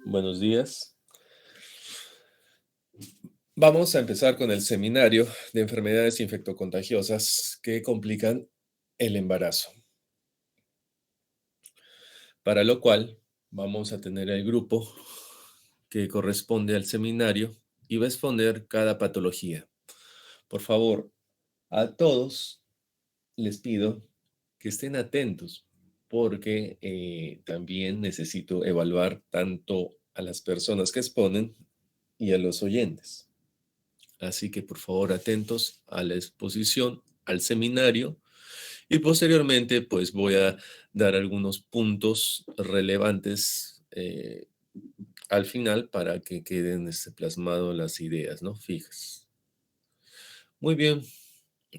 Buenos días. Vamos a empezar con el seminario de enfermedades infectocontagiosas que complican el embarazo, para lo cual vamos a tener el grupo que corresponde al seminario y va a exponer cada patología. Por favor, a todos les pido que estén atentos porque también necesito evaluar tanto a las personas que exponen y a los oyentes. Así que por favor atentos a la exposición, al seminario y posteriormente pues voy a dar algunos puntos relevantes al final para que queden plasmado las ideas, ¿no? Fijas. Muy bien,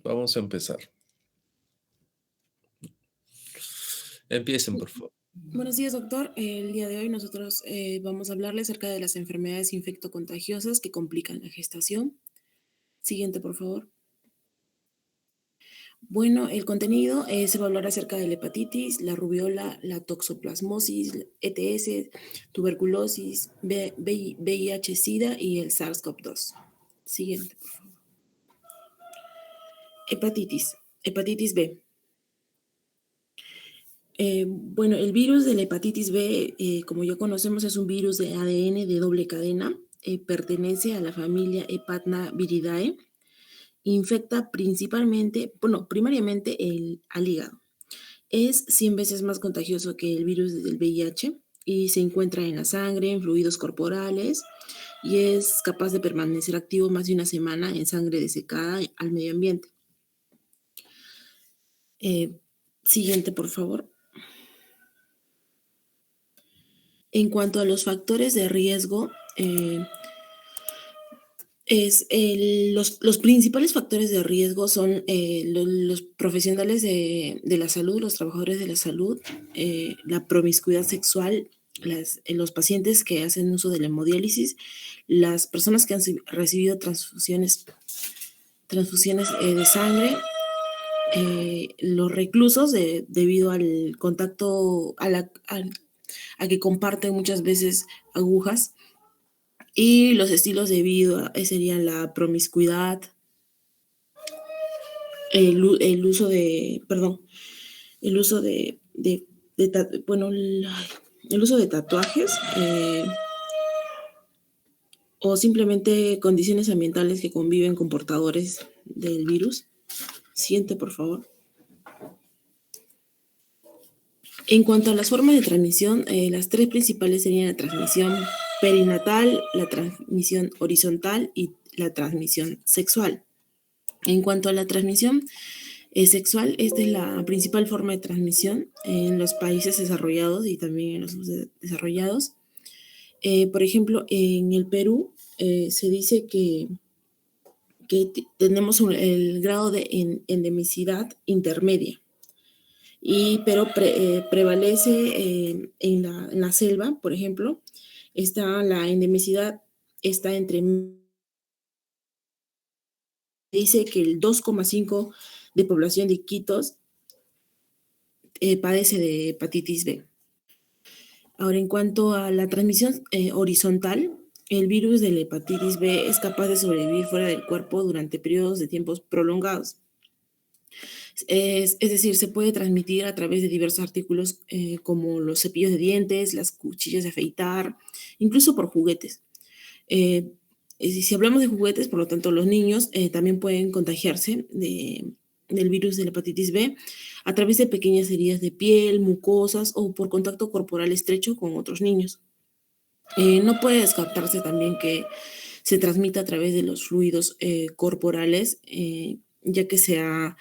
vamos a empezar. Empiecen, por favor. Buenos días, doctor. El día de hoy nosotros vamos a hablarle acerca de las enfermedades infectocontagiosas que complican la gestación. Siguiente, por favor. Bueno, el contenido se va a hablar acerca de la hepatitis, la rubiola, la toxoplasmosis, ETS, tuberculosis, VIH-Sida y el SARS-CoV-2. Siguiente, por favor. Hepatitis B. Bueno, el virus de la hepatitis B, como ya conocemos, es un virus de ADN de doble cadena. Pertenece a la familia Hepatnaviridae. Infecta primariamente al hígado. Es 100 veces más contagioso que el virus del VIH y se encuentra en la sangre, en fluidos corporales y es capaz de permanecer activo más de una semana en sangre desecada al medio ambiente. Siguiente, por favor. En cuanto a los factores de riesgo, los principales factores de riesgo son los profesionales de la salud, los trabajadores de la salud, la promiscuidad sexual, los pacientes que hacen uso de la hemodiálisis, las personas que han recibido transfusiones de sangre, los reclusos debido al contacto, a que comparten muchas veces agujas, y los estilos de vida serían la promiscuidad, el uso de tatuajes, o simplemente condiciones ambientales que conviven con portadores del virus. Siguiente, por favor. En cuanto a las formas de transmisión, las tres principales serían la transmisión perinatal, la transmisión horizontal y la transmisión sexual. En cuanto a la transmisión sexual, esta es la principal forma de transmisión en los países desarrollados y también en los subdesarrollados. Por ejemplo, en el Perú se dice que tenemos el grado de endemicidad intermedia, pero prevalece en la selva, por ejemplo, la endemicidad está dice que el 2,5 de población de Iquitos padece de hepatitis B. Ahora, en cuanto a la transmisión horizontal, el virus de la hepatitis B es capaz de sobrevivir fuera del cuerpo durante periodos de tiempos prolongados. Es decir, se puede transmitir a través de diversos artículos como los cepillos de dientes, las cuchillas de afeitar, incluso por juguetes. Si hablamos de juguetes, por lo tanto, los niños también pueden contagiarse del virus de la hepatitis B a través de pequeñas heridas de piel, mucosas o por contacto corporal estrecho con otros niños. No puede descartarse también que se transmita a través de los fluidos corporales, ya que se ha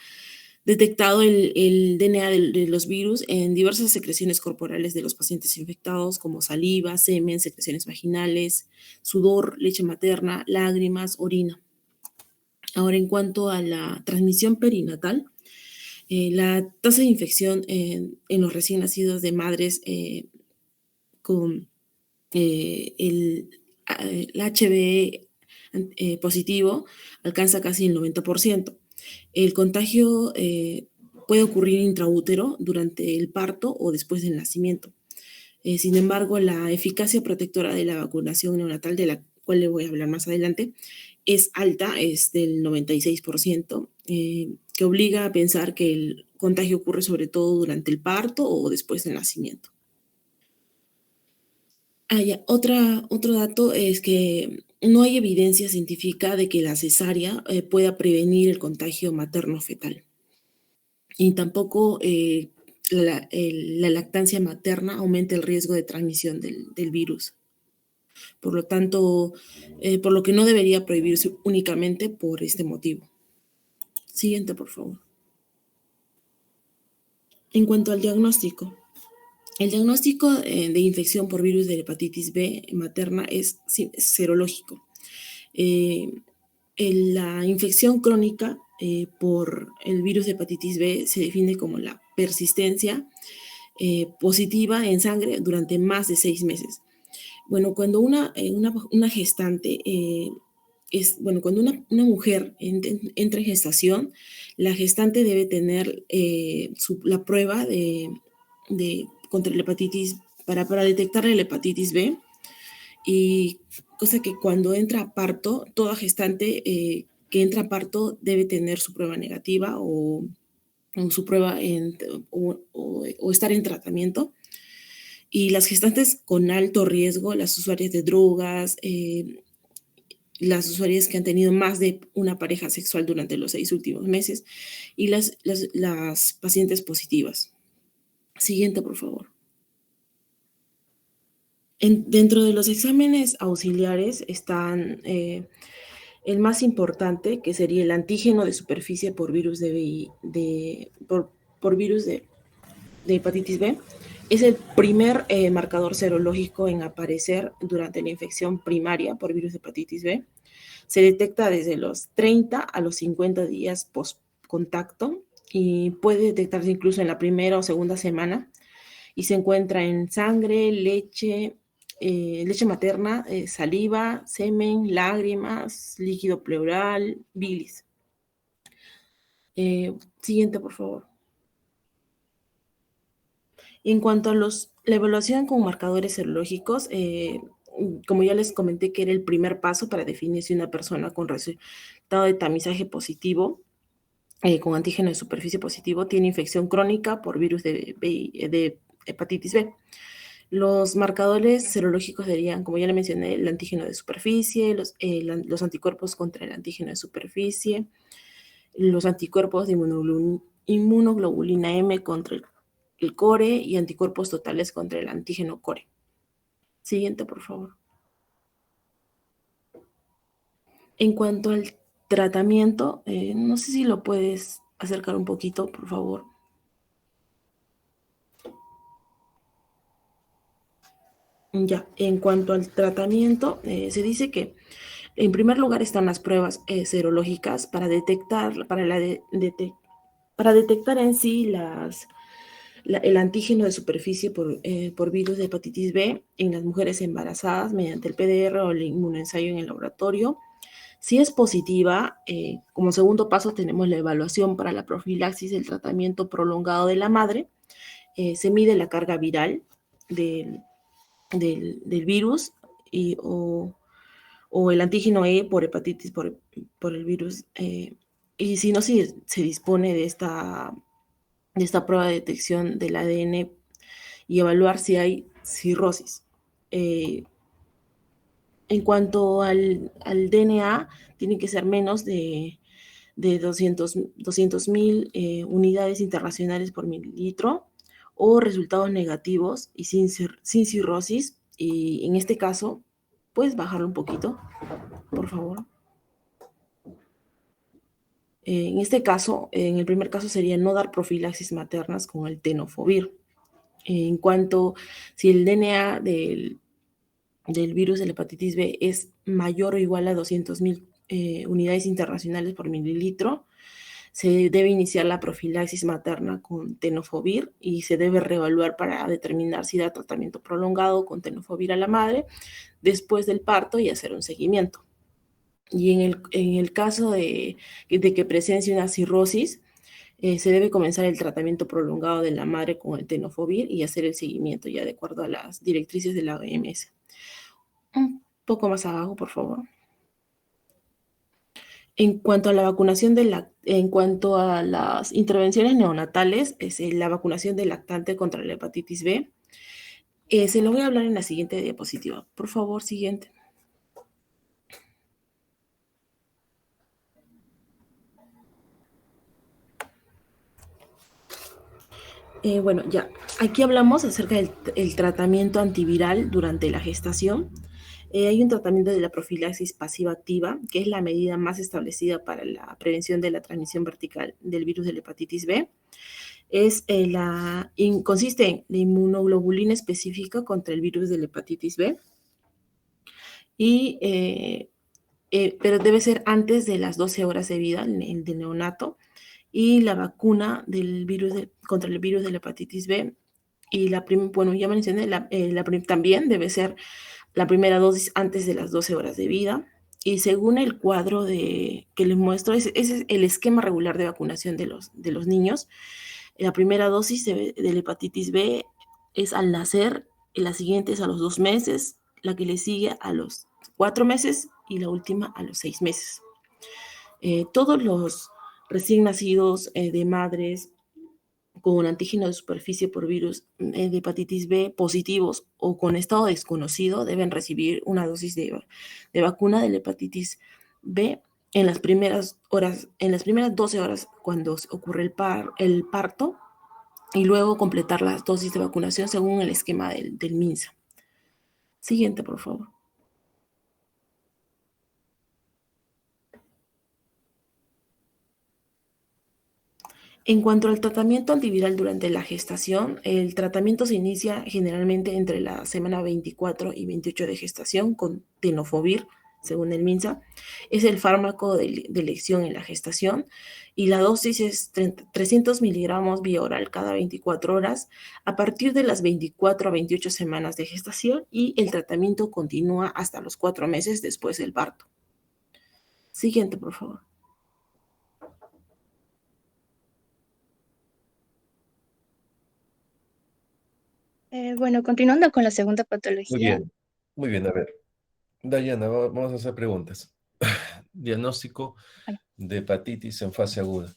detectado el DNA de los virus en diversas secreciones corporales de los pacientes infectados, como saliva, semen, secreciones vaginales, sudor, leche materna, lágrimas, orina. Ahora, en cuanto a la transmisión perinatal, la tasa de infección en los recién nacidos de madres con el HB positivo alcanza casi el 90%. El contagio puede ocurrir intraútero durante el parto o después del nacimiento. Sin embargo, la eficacia protectora de la vacunación neonatal, de la cual le voy a hablar más adelante, es alta, es del 96%, que obliga a pensar que el contagio ocurre sobre todo durante el parto o después del nacimiento. Ya. Otro dato es que no hay evidencia científica de que la cesárea pueda prevenir el contagio materno-fetal. Y tampoco la lactancia materna aumenta el riesgo de transmisión del virus. Por lo tanto, por lo que no debería prohibirse únicamente por este motivo. Siguiente, por favor. En cuanto al diagnóstico, el diagnóstico de infección por virus de hepatitis B materna es serológico. La infección crónica por el virus de hepatitis B se define como la persistencia positiva en sangre durante más de 6 meses. Bueno, cuando una gestante cuando una mujer entra en gestación, la gestante debe tener la prueba contra la hepatitis, para detectar la hepatitis B, y cosa que cuando entra a parto, toda gestante que entra a parto debe tener su prueba negativa o su prueba o estar en tratamiento. Y las gestantes con alto riesgo, las usuarias de drogas, las usuarias que han tenido más de una pareja sexual durante los 6 últimos meses, y las pacientes positivas. Siguiente, por favor. Dentro de los exámenes auxiliares están el más importante, que sería el antígeno de superficie por virus por virus de hepatitis B. Es el primer marcador serológico en aparecer durante la infección primaria por virus de hepatitis B. Se detecta desde los 30 a los 50 días post-contacto y puede detectarse incluso en la primera o segunda semana, y se encuentra en sangre, leche materna, saliva, semen, lágrimas, líquido pleural, bilis. Siguiente, por favor. En cuanto a la evaluación con marcadores serológicos, como ya les comenté que era el primer paso para definir si una persona con resultado de tamizaje positivo, con antígeno de superficie positivo, tiene infección crónica por virus de hepatitis B. Los marcadores serológicos serían, como ya le mencioné, el antígeno de superficie, los anticuerpos contra el antígeno de superficie, los anticuerpos de inmunoglobulina M contra el core y anticuerpos totales contra el antígeno core. Siguiente, por favor. En cuanto al tratamiento, no sé si lo puedes acercar un poquito, por favor. Ya, en cuanto al tratamiento, se dice que en primer lugar están las pruebas serológicas para detectar en sí el antígeno de superficie por virus de hepatitis B en las mujeres embarazadas mediante el PDR o el inmunoensayo en el laboratorio. Si es positiva, como segundo paso tenemos la evaluación para la profilaxis del tratamiento prolongado de la madre. Se mide la carga viral del virus o el antígeno E por hepatitis por el virus. Y si no, se dispone de esta prueba de detección del ADN y evaluar si hay cirrosis. En cuanto al DNA, tiene que ser menos de 200.000 unidades internacionales por mililitro, o resultados negativos y sin cirrosis. Y en este caso, ¿puedes bajarlo un poquito, por favor? En este caso, en el primer caso sería no dar profilaxis maternas con el tenofovir. En cuanto si el DNA del virus de la hepatitis B es mayor o igual a 200.000 unidades internacionales por mililitro, se debe iniciar la profilaxis materna con tenofovir y se debe reevaluar para determinar si da tratamiento prolongado con tenofovir a la madre después del parto y hacer un seguimiento. Y en el caso de que presencie una cirrosis, Se debe comenzar el tratamiento prolongado de la madre con el tenofovir y hacer el seguimiento ya de acuerdo a las directrices de la OMS. Un poco más abajo, por favor. En cuanto a la vacunación en cuanto a las intervenciones neonatales, es la vacunación del lactante contra la hepatitis B. Se lo voy a hablar en la siguiente diapositiva. Por favor, siguiente. Bueno, ya, aquí hablamos acerca del tratamiento antiviral durante la gestación. Hay un tratamiento de la profilaxis pasiva-activa, que es la medida más establecida para la prevención de la transmisión vertical del virus de la hepatitis B. Consiste en la inmunoglobulina específica contra el virus de la hepatitis B, pero debe ser antes de las 12 horas de vida del neonato, y la vacuna contra el virus de la hepatitis B. Y bueno, ya mencioné, también debe ser la primera dosis antes de las 12 horas de vida. Y según el cuadro que les muestro, ese es el esquema regular de vacunación de los niños. La primera dosis de la hepatitis B es al nacer, y la siguiente es a los 2 meses, la que le sigue a los 4 meses y la última a los 6 meses. Todos los recién nacidos de madres con antígeno de superficie por virus de hepatitis B positivos o con estado desconocido deben recibir una dosis de vacuna de la hepatitis B en las primeras 12 horas cuando ocurre el parto, y luego completar las dosis de vacunación según el esquema del MINSA. Siguiente, por favor. En cuanto al tratamiento antiviral durante la gestación, el tratamiento se inicia generalmente entre la semana 24 y 28 de gestación con tenofovir, según el MINSA. Es el fármaco de elección en la gestación y la dosis es 300 miligramos vía oral cada 24 horas a partir de las 24 a 28 semanas de gestación, y el tratamiento continúa hasta los 4 meses después del parto. Siguiente, por favor. Bueno, continuando con la segunda Muy patología. bien, muy bien. A ver, Dayana, vamos a hacer preguntas. Diagnóstico Bueno, de hepatitis en fase aguda.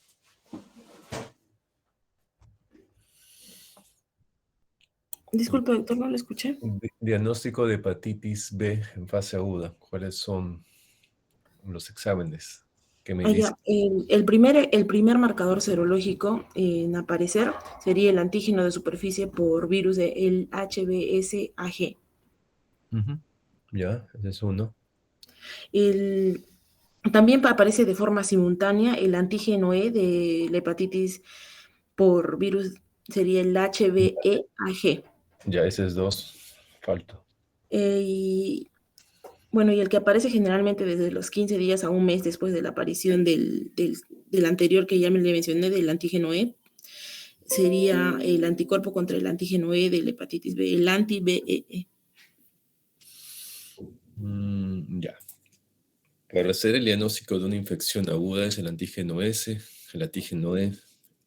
Disculpe, doctor, no lo escuché. Diagnóstico de hepatitis B en fase aguda. ¿Cuáles son los exámenes que me dice? El primer marcador serológico en aparecer sería el antígeno de superficie por virus del HBsAg. Ya, ese es uno. También aparece de forma simultánea el antígeno E de la hepatitis por virus, sería el HBeAg. Ya, ese es dos. Falta. Y bueno, y el que aparece generalmente desde los 15 días a un mes después de la aparición del anterior que ya me le mencioné, del antígeno E, sería el anticuerpo contra el antígeno E de la hepatitis B, el anti-BEE. Ya. Para hacer el diagnóstico de una infección aguda es el antígeno S, el antígeno E,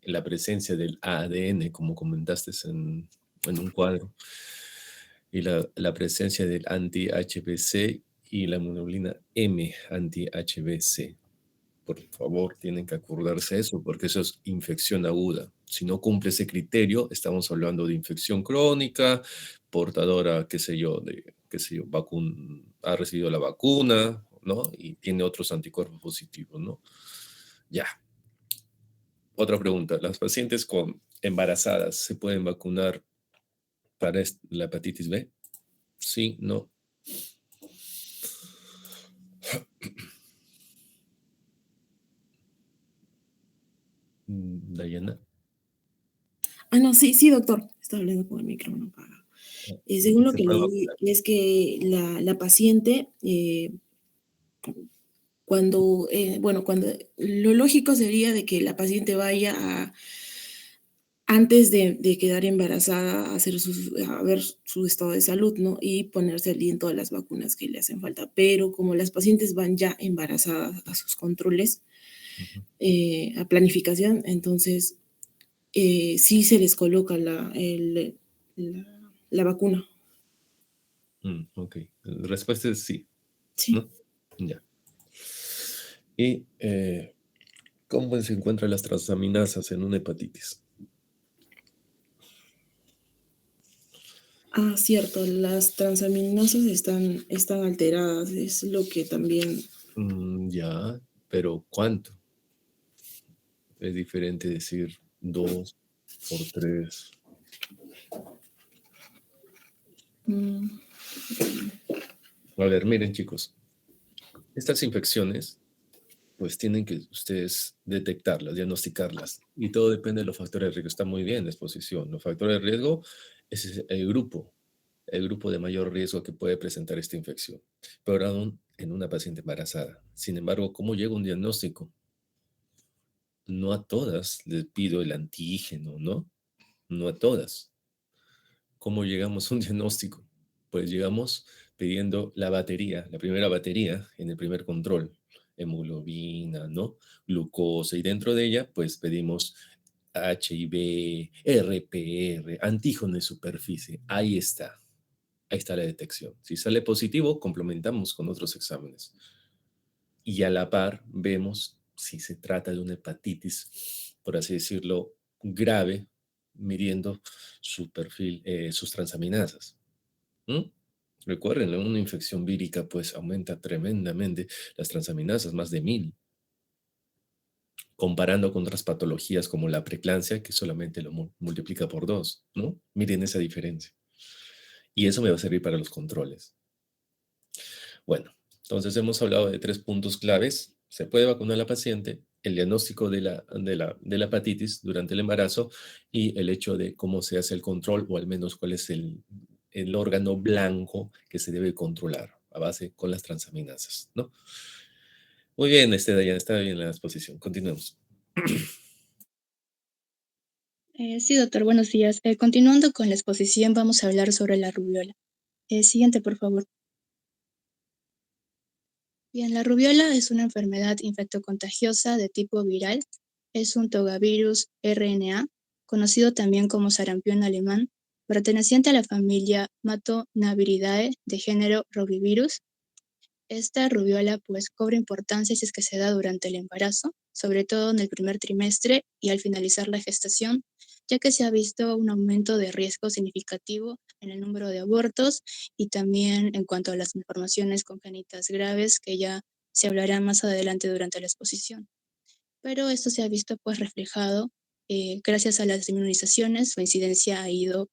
la presencia del ADN, como comentaste en un cuadro, y la presencia del anti-HBC y la inmunoglobulina M anti-HBC. Por favor, tienen que acordarse eso, porque eso es infección aguda. Si no cumple ese criterio, estamos hablando de infección crónica, portadora, ha recibido la vacuna, ¿no? Y tiene otros anticuerpos positivos, ¿no? Ya. Otra pregunta. ¿Las pacientes embarazadas se pueden vacunar para la hepatitis B? Sí, no. Dayana. No, sí, doctor. Está hablando con el micrófono apagado. Según lo que leí, es que la paciente, cuando lo lógico sería de que la paciente vaya antes de quedar embarazada, a ver su estado de salud, ¿no? Y ponerse al día en todas las vacunas que le hacen falta. Pero como las pacientes van ya embarazadas a sus controles, Ujú. a planificación, entonces sí se les coloca la vacuna. Ok. La respuesta es sí, Sí. ¿no? Ya. ¿Y cómo se encuentran las transaminasas en una hepatitis? Ah, cierto, las transaminasas están alteradas, es lo que también... Ya, pero ¿cuánto? Es diferente decir 2 por 3. mm, A ver, miren chicos, estas infecciones pues tienen que ustedes detectarlas, diagnosticarlas y todo depende de los factores de riesgo. Está muy bien la exposición. Los factores de riesgo es el grupo de mayor riesgo que puede presentar esta infección, pero aún en una paciente embarazada. Sin embargo, ¿cómo llega un diagnóstico? No a todas les pido el antígeno, ¿no? No a todas. ¿Cómo llegamos a un diagnóstico? Pues llegamos pidiendo la batería, la primera batería en el primer control, hemoglobina, ¿no? Glucosa, y dentro de ella, pues pedimos HIV, RPR, antígeno de superficie. Ahí está la detección. Si sale positivo, complementamos con otros exámenes. Y a la par vemos si se trata de una hepatitis, por así decirlo, grave, midiendo su perfil, sus transaminasas. ¿Mm? Recuerden, una infección vírica pues aumenta tremendamente las transaminasas, más de 1000, comparando con otras patologías como la preeclampsia, que solamente lo multiplica por 2, ¿no? Miren esa diferencia. Y eso me va a servir para los controles. Bueno, entonces hemos hablado de 3 puntos claves. Se puede vacunar a la paciente, el diagnóstico de la hepatitis durante el embarazo y el hecho de cómo se hace el control o al menos cuál es el órgano blanco que se debe controlar a base con las transaminasas, ¿no? Muy bien, Dayan, está bien la exposición. Continuemos. Sí, doctor, buenos días. Continuando con la exposición, vamos a hablar sobre la rubiola. Siguiente, por favor. Bien, la rubiola es una enfermedad infectocontagiosa de tipo viral. Es un togavirus RNA, conocido también como sarampión alemán, perteneciente a la familia Matonaviridae de género Rovivirus. Esta rubiola pues cobra importancia si es que se da durante el embarazo, sobre todo en el primer trimestre y al finalizar la gestación, ya que se ha visto un aumento de riesgo significativo en el número de abortos y también en cuanto a las malformaciones congénitas graves, que ya se hablará más adelante durante la exposición. Pero esto se ha visto pues reflejado gracias a las inmunizaciones, su incidencia ha ido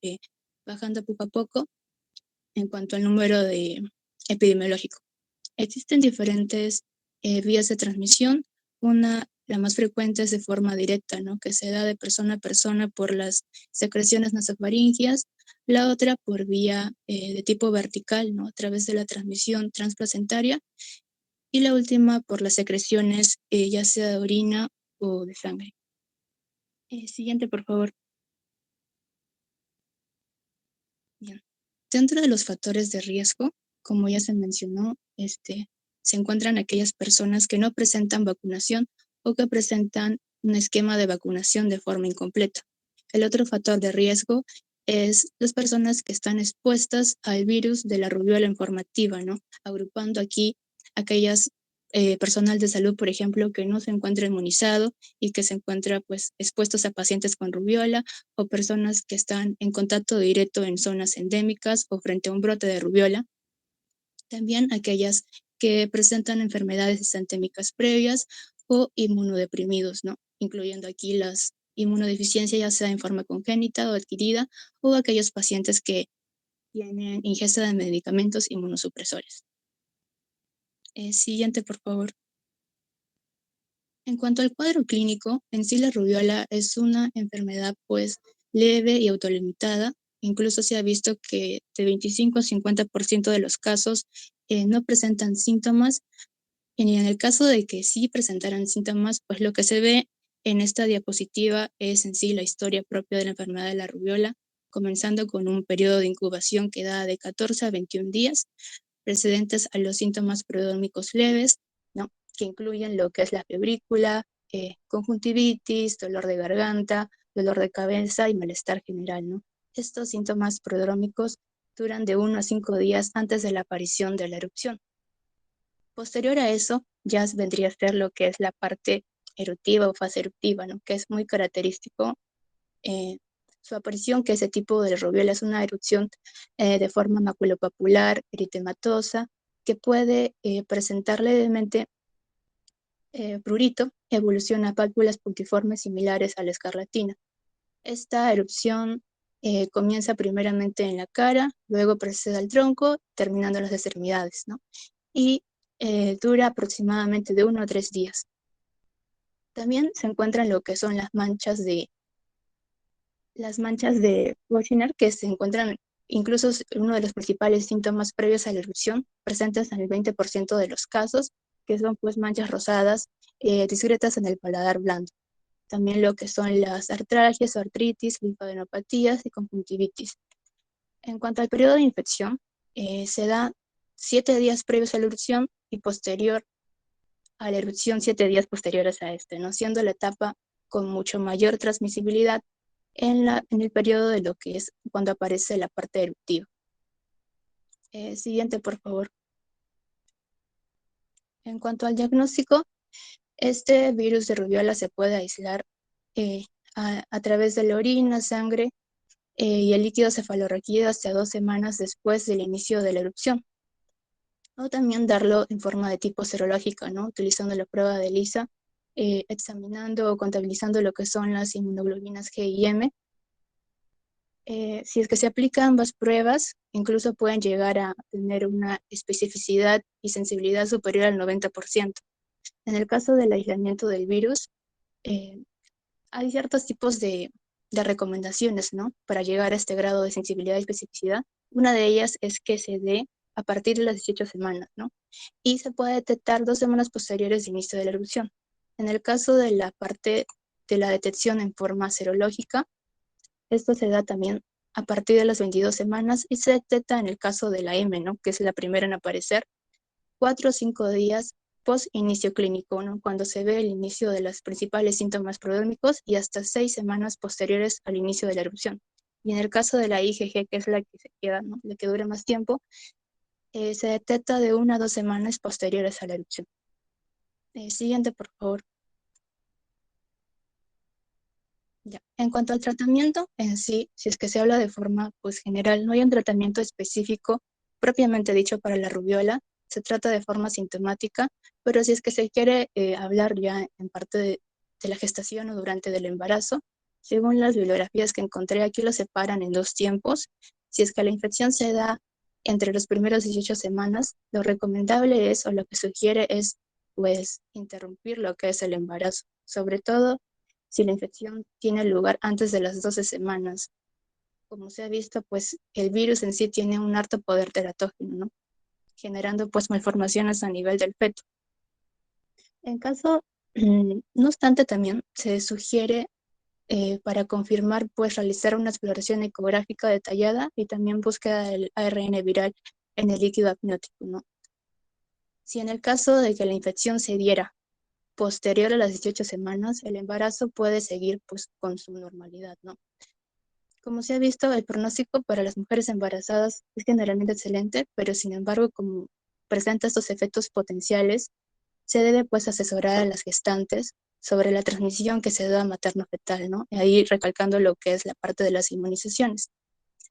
bajando poco a poco en cuanto al número de epidemiológico. Existen diferentes vías de transmisión. La más frecuente es de forma directa, ¿no? Que se da de persona a persona por las secreciones nasofaringias. La otra por vía de tipo vertical, ¿no? A través de la transmisión transplacentaria. Y la última por las secreciones, ya sea de orina o de sangre. Siguiente, por favor. Bien. Dentro de los factores de riesgo, como ya se mencionó, se encuentran aquellas personas que no presentan vacunación o que presentan un esquema de vacunación de forma incompleta. El otro factor de riesgo es las personas que están expuestas al virus de la rubiola informativa, ¿no? Agrupando aquí aquellas personal de salud, por ejemplo, que no se encuentra inmunizado y que se encuentra pues expuestos a pacientes con rubiola o personas que están en contacto directo en zonas endémicas o frente a un brote de rubiola. También aquellas que presentan enfermedades exantémicas previas o inmunodeprimidos, ¿no? Incluyendo aquí las inmunodeficiencias, ya sea en forma congénita o adquirida, o aquellos pacientes que tienen ingesta de medicamentos inmunosupresores. Siguiente, por favor. En cuanto al cuadro clínico, en sí la rubiola es una enfermedad pues leve y autolimitada. Incluso se ha visto que de 25 a 50% de los casos no presentan síntomas. Y en el caso de que sí presentaran síntomas, pues lo que se ve en esta diapositiva es en sí la historia propia de la enfermedad de la rubiola, comenzando con un periodo de incubación que da de 14 a 21 días, precedentes a los síntomas prodrómicos leves, ¿no? que incluyen lo que es la febrícula, conjuntivitis, dolor de garganta, dolor de cabeza y malestar general, ¿no? Estos síntomas prodrómicos duran de 1 a 5 días antes de la aparición de la erupción. Posterior a eso, ya vendría a ser lo que es la parte eruptiva o fase eruptiva, ¿no? Que es muy característico su aparición, que ese tipo de rubiola es una erupción de forma maculopapular, eritematosa, que puede presentar levemente prurito, evoluciona a pálpulas puntiformes similares a la escarlatina. Esta erupción comienza primeramente en la cara, luego procede al tronco, terminando en las extremidades, ¿no? Y dura aproximadamente de 1 a 3 días. También se encuentran lo que son las manchas de Wojciner, que se encuentran incluso uno de los principales síntomas previos a la erupción, presentes en el 20% de los casos, que son pues manchas rosadas discretas en el paladar blando. También lo que son las artralgias, artritis, linfadenopatías y conjuntivitis. En cuanto al periodo de infección, se da 7 días previos a la erupción y posterior a la erupción 7 días posteriores a este, ¿no? Siendo la etapa con mucho mayor transmisibilidad en el periodo de lo que es cuando aparece la parte eruptiva. Siguiente, por favor. En cuanto al diagnóstico, este virus de rubiola se puede aislar a través de la orina, sangre y el líquido cefalorraquídeo hasta 2 semanas después del inicio de la erupción. O también darlo en forma de tipo serológica, ¿no? Utilizando la prueba de ELISA, examinando o contabilizando lo que son las inmunoglobinas G y M. Si es que se aplican ambas pruebas, incluso pueden llegar a tener una especificidad y sensibilidad superior al 90%. En el caso del aislamiento del virus, hay ciertos tipos de recomendaciones, ¿no? Para llegar a este grado de sensibilidad y especificidad. Una de ellas es que se dé a partir de las 18 semanas, ¿no? Y se puede detectar 2 semanas posteriores de inicio de la erupción. En el caso de la parte de la detección en forma serológica, esto se da también a partir de las 22 semanas y se detecta en el caso de la M, ¿no? Que es la primera en aparecer, 4 o 5 días post inicio clínico, ¿no? Cuando se ve el inicio de los principales síntomas prodrómicos y hasta 6 semanas posteriores al inicio de la erupción. Y en el caso de la IgG, que es la que se queda, ¿no? La que dura más tiempo, se detecta de 1 a 2 semanas posteriores a la erupción. Siguiente, por favor. Ya. En cuanto al tratamiento en sí, si es que se habla de forma pues, general, no hay un tratamiento específico propiamente dicho para la rubiola, se trata de forma sintomática, pero si es que se quiere hablar ya en parte de la gestación o durante el embarazo, según las bibliografías que encontré, aquí lo separan en 2 tiempos. Si es que la infección se da entre los primeros 18 semanas, lo recomendable es, o lo que sugiere es, pues, interrumpir lo que es el embarazo, sobre todo si la infección tiene lugar antes de las 12 semanas. Como se ha visto, pues el virus en sí tiene un alto poder teratógeno, ¿no? Generando pues malformaciones a nivel del feto. En caso, no obstante, también se sugiere para confirmar, pues realizar una exploración ecográfica detallada y también búsqueda del ARN viral en el líquido amniótico, ¿no? Si en el caso de que la infección se diera posterior a las 18 semanas, el embarazo puede seguir pues con su normalidad, ¿no? Como se ha visto, el pronóstico para las mujeres embarazadas es generalmente excelente, pero sin embargo, como presenta estos efectos potenciales, se debe pues asesorar a las gestantes sobre la transmisión que se da materno-fetal, ¿no? Y ahí recalcando lo que es la parte de las inmunizaciones.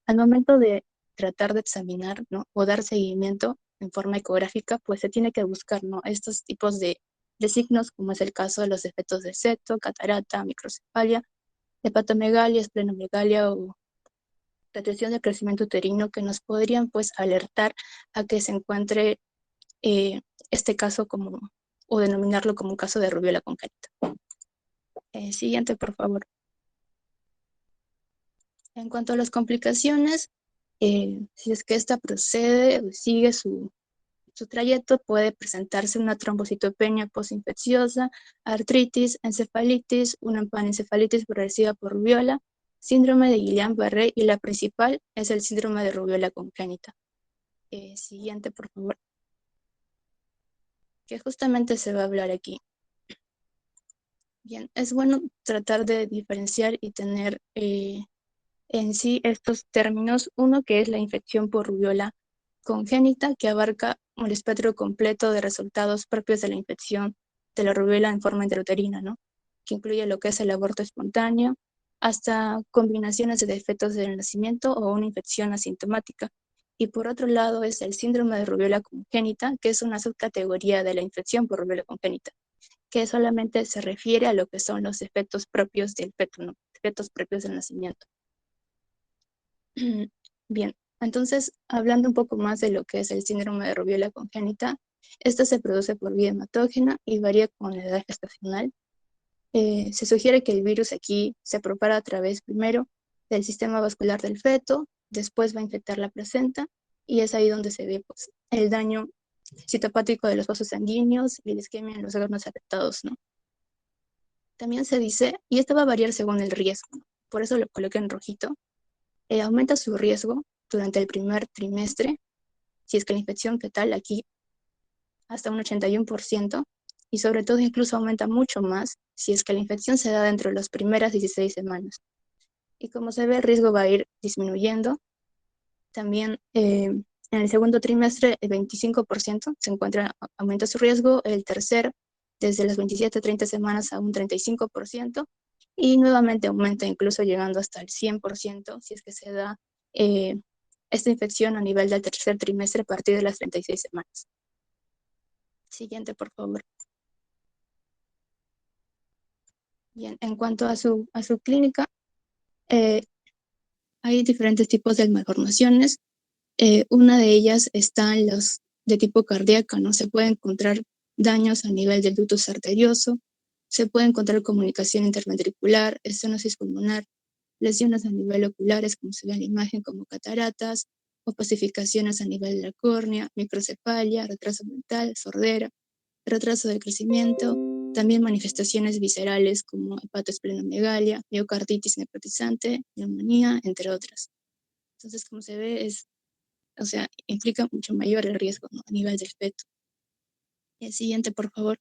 Al momento de tratar de examinar, ¿no? O dar seguimiento en forma ecográfica, pues se tiene que buscar, ¿no? Estos tipos de signos, como es el caso de los defectos de septo, catarata, microcefalia, hepatomegalia, esplenomegalia o retención de crecimiento uterino, que nos podrían pues alertar a que se encuentre este caso como, o denominarlo como un caso de rubiola congénita. Siguiente, por favor. En cuanto a las complicaciones, si es que esta procede o sigue su trayecto, puede presentarse una trombocitopenia postinfecciosa, artritis, encefalitis, una panencefalitis progresiva por rubiola, síndrome de Guillain-Barré y la principal es el síndrome de rubiola congénita. Siguiente, por favor. que justamente se va a hablar aquí. Bien, es bueno tratar de diferenciar y tener en sí estos términos. Uno que es la infección por rubiola congénita, que abarca un espectro completo de resultados propios de la infección de la rubiola en forma intrauterina, ¿no? Que incluye lo que es el aborto espontáneo, hasta combinaciones de defectos del nacimiento o una infección asintomática. Y por otro lado es el síndrome de rubiola congénita, que es una subcategoría de la infección por rubiola congénita, que solamente se refiere a lo que son los efectos propios del feto, ¿no? Efectos propios del nacimiento. Bien, entonces, hablando un poco más de lo que es el síndrome de rubiola congénita, esta se produce por vía hematógena y varía con la edad gestacional. Se sugiere que el virus aquí se propaga a través primero del sistema vascular del feto, después va a infectar la placenta y es ahí donde se ve pues, el daño citopático de los vasos sanguíneos y la isquemia en los órganos afectados, ¿no? También se dice, y esto va a variar según el riesgo, ¿no? Por eso lo coloqué en rojito, aumenta su riesgo durante el primer trimestre, si es que la infección fetal aquí hasta un 81%, y sobre todo incluso aumenta mucho más si es que la infección se da dentro de las primeras 16 semanas. Y como se ve, el riesgo va a ir disminuyendo. También en el segundo trimestre, el 25% se encuentra, aumenta su riesgo, el tercer, desde las 27 a 30 semanas a un 35%, y nuevamente aumenta incluso llegando hasta el 100% si es que se da esta infección a nivel del tercer trimestre a partir de las 36 semanas. Siguiente, por favor. Bien, en cuanto a su clínica, hay diferentes tipos de malformaciones. Una de ellas están los de tipo cardíaco, ¿no? Se puede encontrar daños a nivel del ducto arterioso, se puede encontrar comunicación interventricular, estenosis pulmonar, lesiones a nivel oculares, como se ve en la imagen, como cataratas, opacificaciones a nivel de la córnea, microcefalia, retraso mental, sordera, retraso del crecimiento, también manifestaciones viscerales como hepatoesplenomegalia, miocarditis necrotizante, neumonía, entre otras. Entonces, como se ve, o sea, implica mucho mayor el riesgo, ¿no? A nivel del feto. El siguiente, por favor.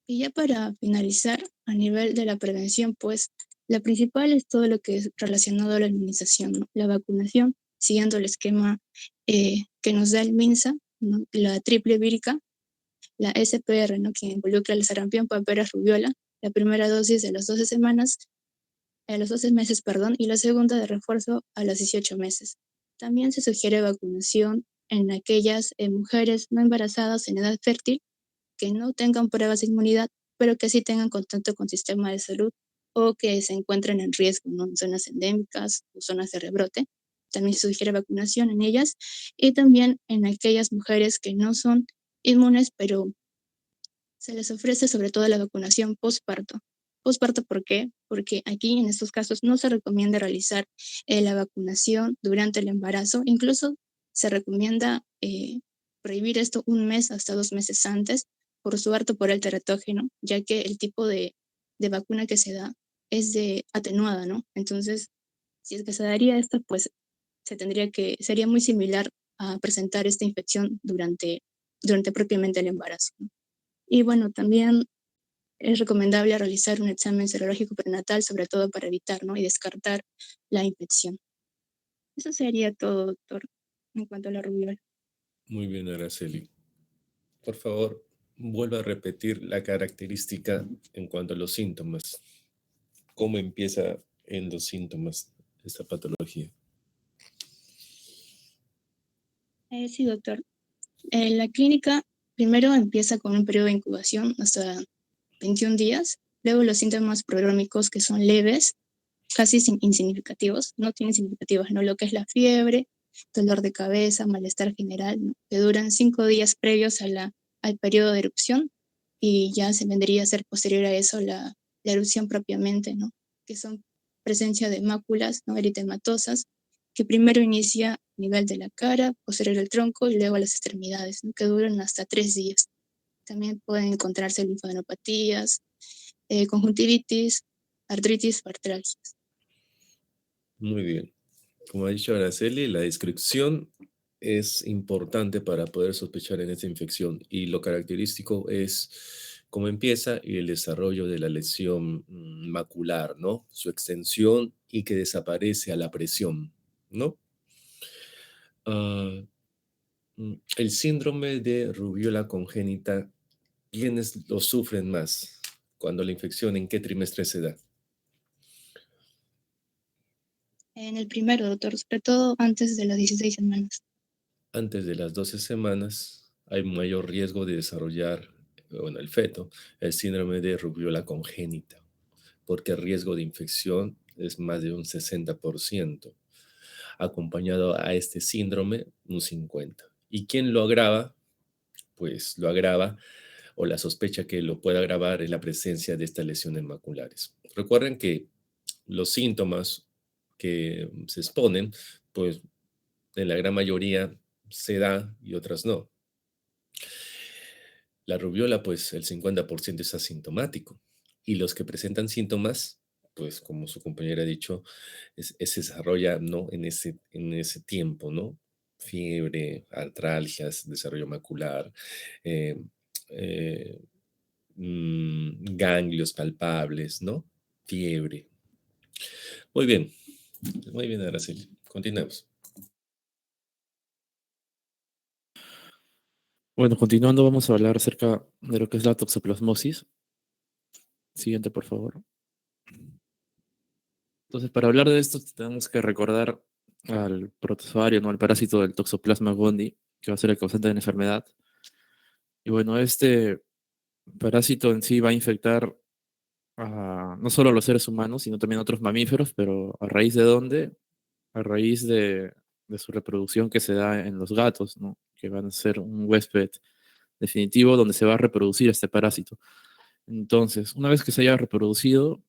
Y ya para finalizar, a nivel de la prevención, pues la principal es todo lo que es relacionado a la inmunización, ¿no? La vacunación, siguiendo el esquema que nos da el MINSA, ¿no? La triple vírica, la SPR, ¿no? Que involucra el sarampión, paperas, rubiola, la primera dosis de las 12 semanas, a los 12 meses, perdón, y la segunda de refuerzo a los 18 meses. También se sugiere vacunación en aquellas mujeres no embarazadas en edad fértil que no tengan pruebas de inmunidad, pero que sí tengan contacto con sistema de salud o que se encuentren en riesgo, ¿no? En zonas endémicas o zonas de rebrote. También se sugiere vacunación en ellas y también en aquellas mujeres que no son inmunes, pero se les ofrece sobre todo la vacunación postparto. Postparto, ¿por qué? Porque aquí en estos casos no se recomienda realizar la vacunación durante el embarazo. Incluso se recomienda prohibir esto un mes hasta 2 meses antes por su harto por el teratogeno, ya que el tipo de vacuna que se da es de atenuada, ¿no? Entonces, si es que se daría esto, pues sería muy similar a presentar esta infección durante propiamente el embarazo, ¿no? Y bueno, también es recomendable realizar un examen serológico prenatal, sobre todo para evitar, ¿no? Y descartar la infección. Eso sería todo, doctor, en cuanto a la rubiola. Muy bien, Araceli. Por favor, vuelva a repetir la característica en cuanto a los síntomas. ¿Cómo empieza en los síntomas esta patología? Sí, doctor. La clínica primero empieza con un periodo de incubación hasta 21 días. Luego los síntomas prodrómicos que son leves, casi insignificativos, no tienen significativos, ¿no? Lo que es la fiebre, dolor de cabeza, malestar general, ¿no? Que duran 5 días previos al periodo de erupción y ya se vendría a ser posterior a eso la erupción propiamente, ¿no? Que son presencia de máculas, ¿no? Eritematosas, que primero inicia a nivel de la cara, posterior al tronco y luego a las extremidades, ¿no? Que duran hasta 3 días. También pueden encontrarse linfadenopatías, conjuntivitis, artritis o artralgias. Muy bien. Como ha dicho Araceli, la descripción es importante para poder sospechar en esta infección y lo característico es cómo empieza y el desarrollo de la lesión macular, ¿no? Su extensión y que desaparece a la presión, ¿no? Ah, el síndrome de rubiola congénita, ¿quiénes lo sufren más? Cuando la infección, ¿en qué trimestre se da? En el primero, doctor, sobre todo antes de las 16 semanas. Antes de las 12 semanas hay mayor riesgo de desarrollar, bueno, el feto, el síndrome de rubiola congénita, porque el riesgo de infección es más de un 60%, acompañado a este síndrome un 50%. ¿Y quién lo agrava? Pues lo agrava o la sospecha que lo pueda agravar es la presencia de estas lesiones maculares. Recuerden que los síntomas que se exponen, pues en la gran mayoría se da y otras no. La rubiola, pues el 50% es asintomático. Y los que presentan síntomas, pues como su compañera ha dicho, se desarrolla ¿no? en ese tiempo, ¿no? Fiebre, artralgias, desarrollo macular, eh, eh, ganglios palpables, ¿no? Fiebre. Muy bien, Araceli. Continuemos. Bueno, continuando, vamos a hablar acerca de lo que es la toxoplasmosis. Siguiente, por favor. Entonces, para hablar de esto, tenemos que recordar al protozoario, ¿no? Al parásito del Toxoplasma gondii, que va a ser el causante de la enfermedad. Y bueno, este parásito en sí va a infectar no solo a los seres humanos, sino también a otros mamíferos, pero ¿a raíz de dónde? A raíz de su reproducción que se da en los gatos, ¿no? Que van a ser un huésped definitivo donde se va a reproducir este parásito. Entonces, una vez que se haya reproducido,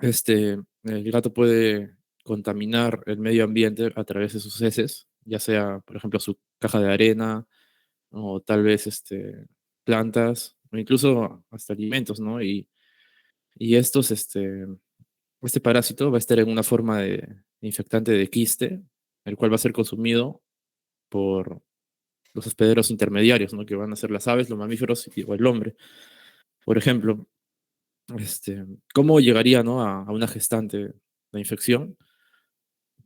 el gato puede contaminar el medio ambiente a través de sus heces, ya sea, por ejemplo, su caja de arena o tal vez plantas o incluso hasta alimentos, ¿no? Y este parásito va a estar en una forma de infectante de quiste, el cual va a ser consumido por los hospederos intermediarios, ¿no? Que van a ser las aves, los mamíferos o el hombre. Por ejemplo, este, ¿cómo llegaría, ¿no? a una gestante la infección?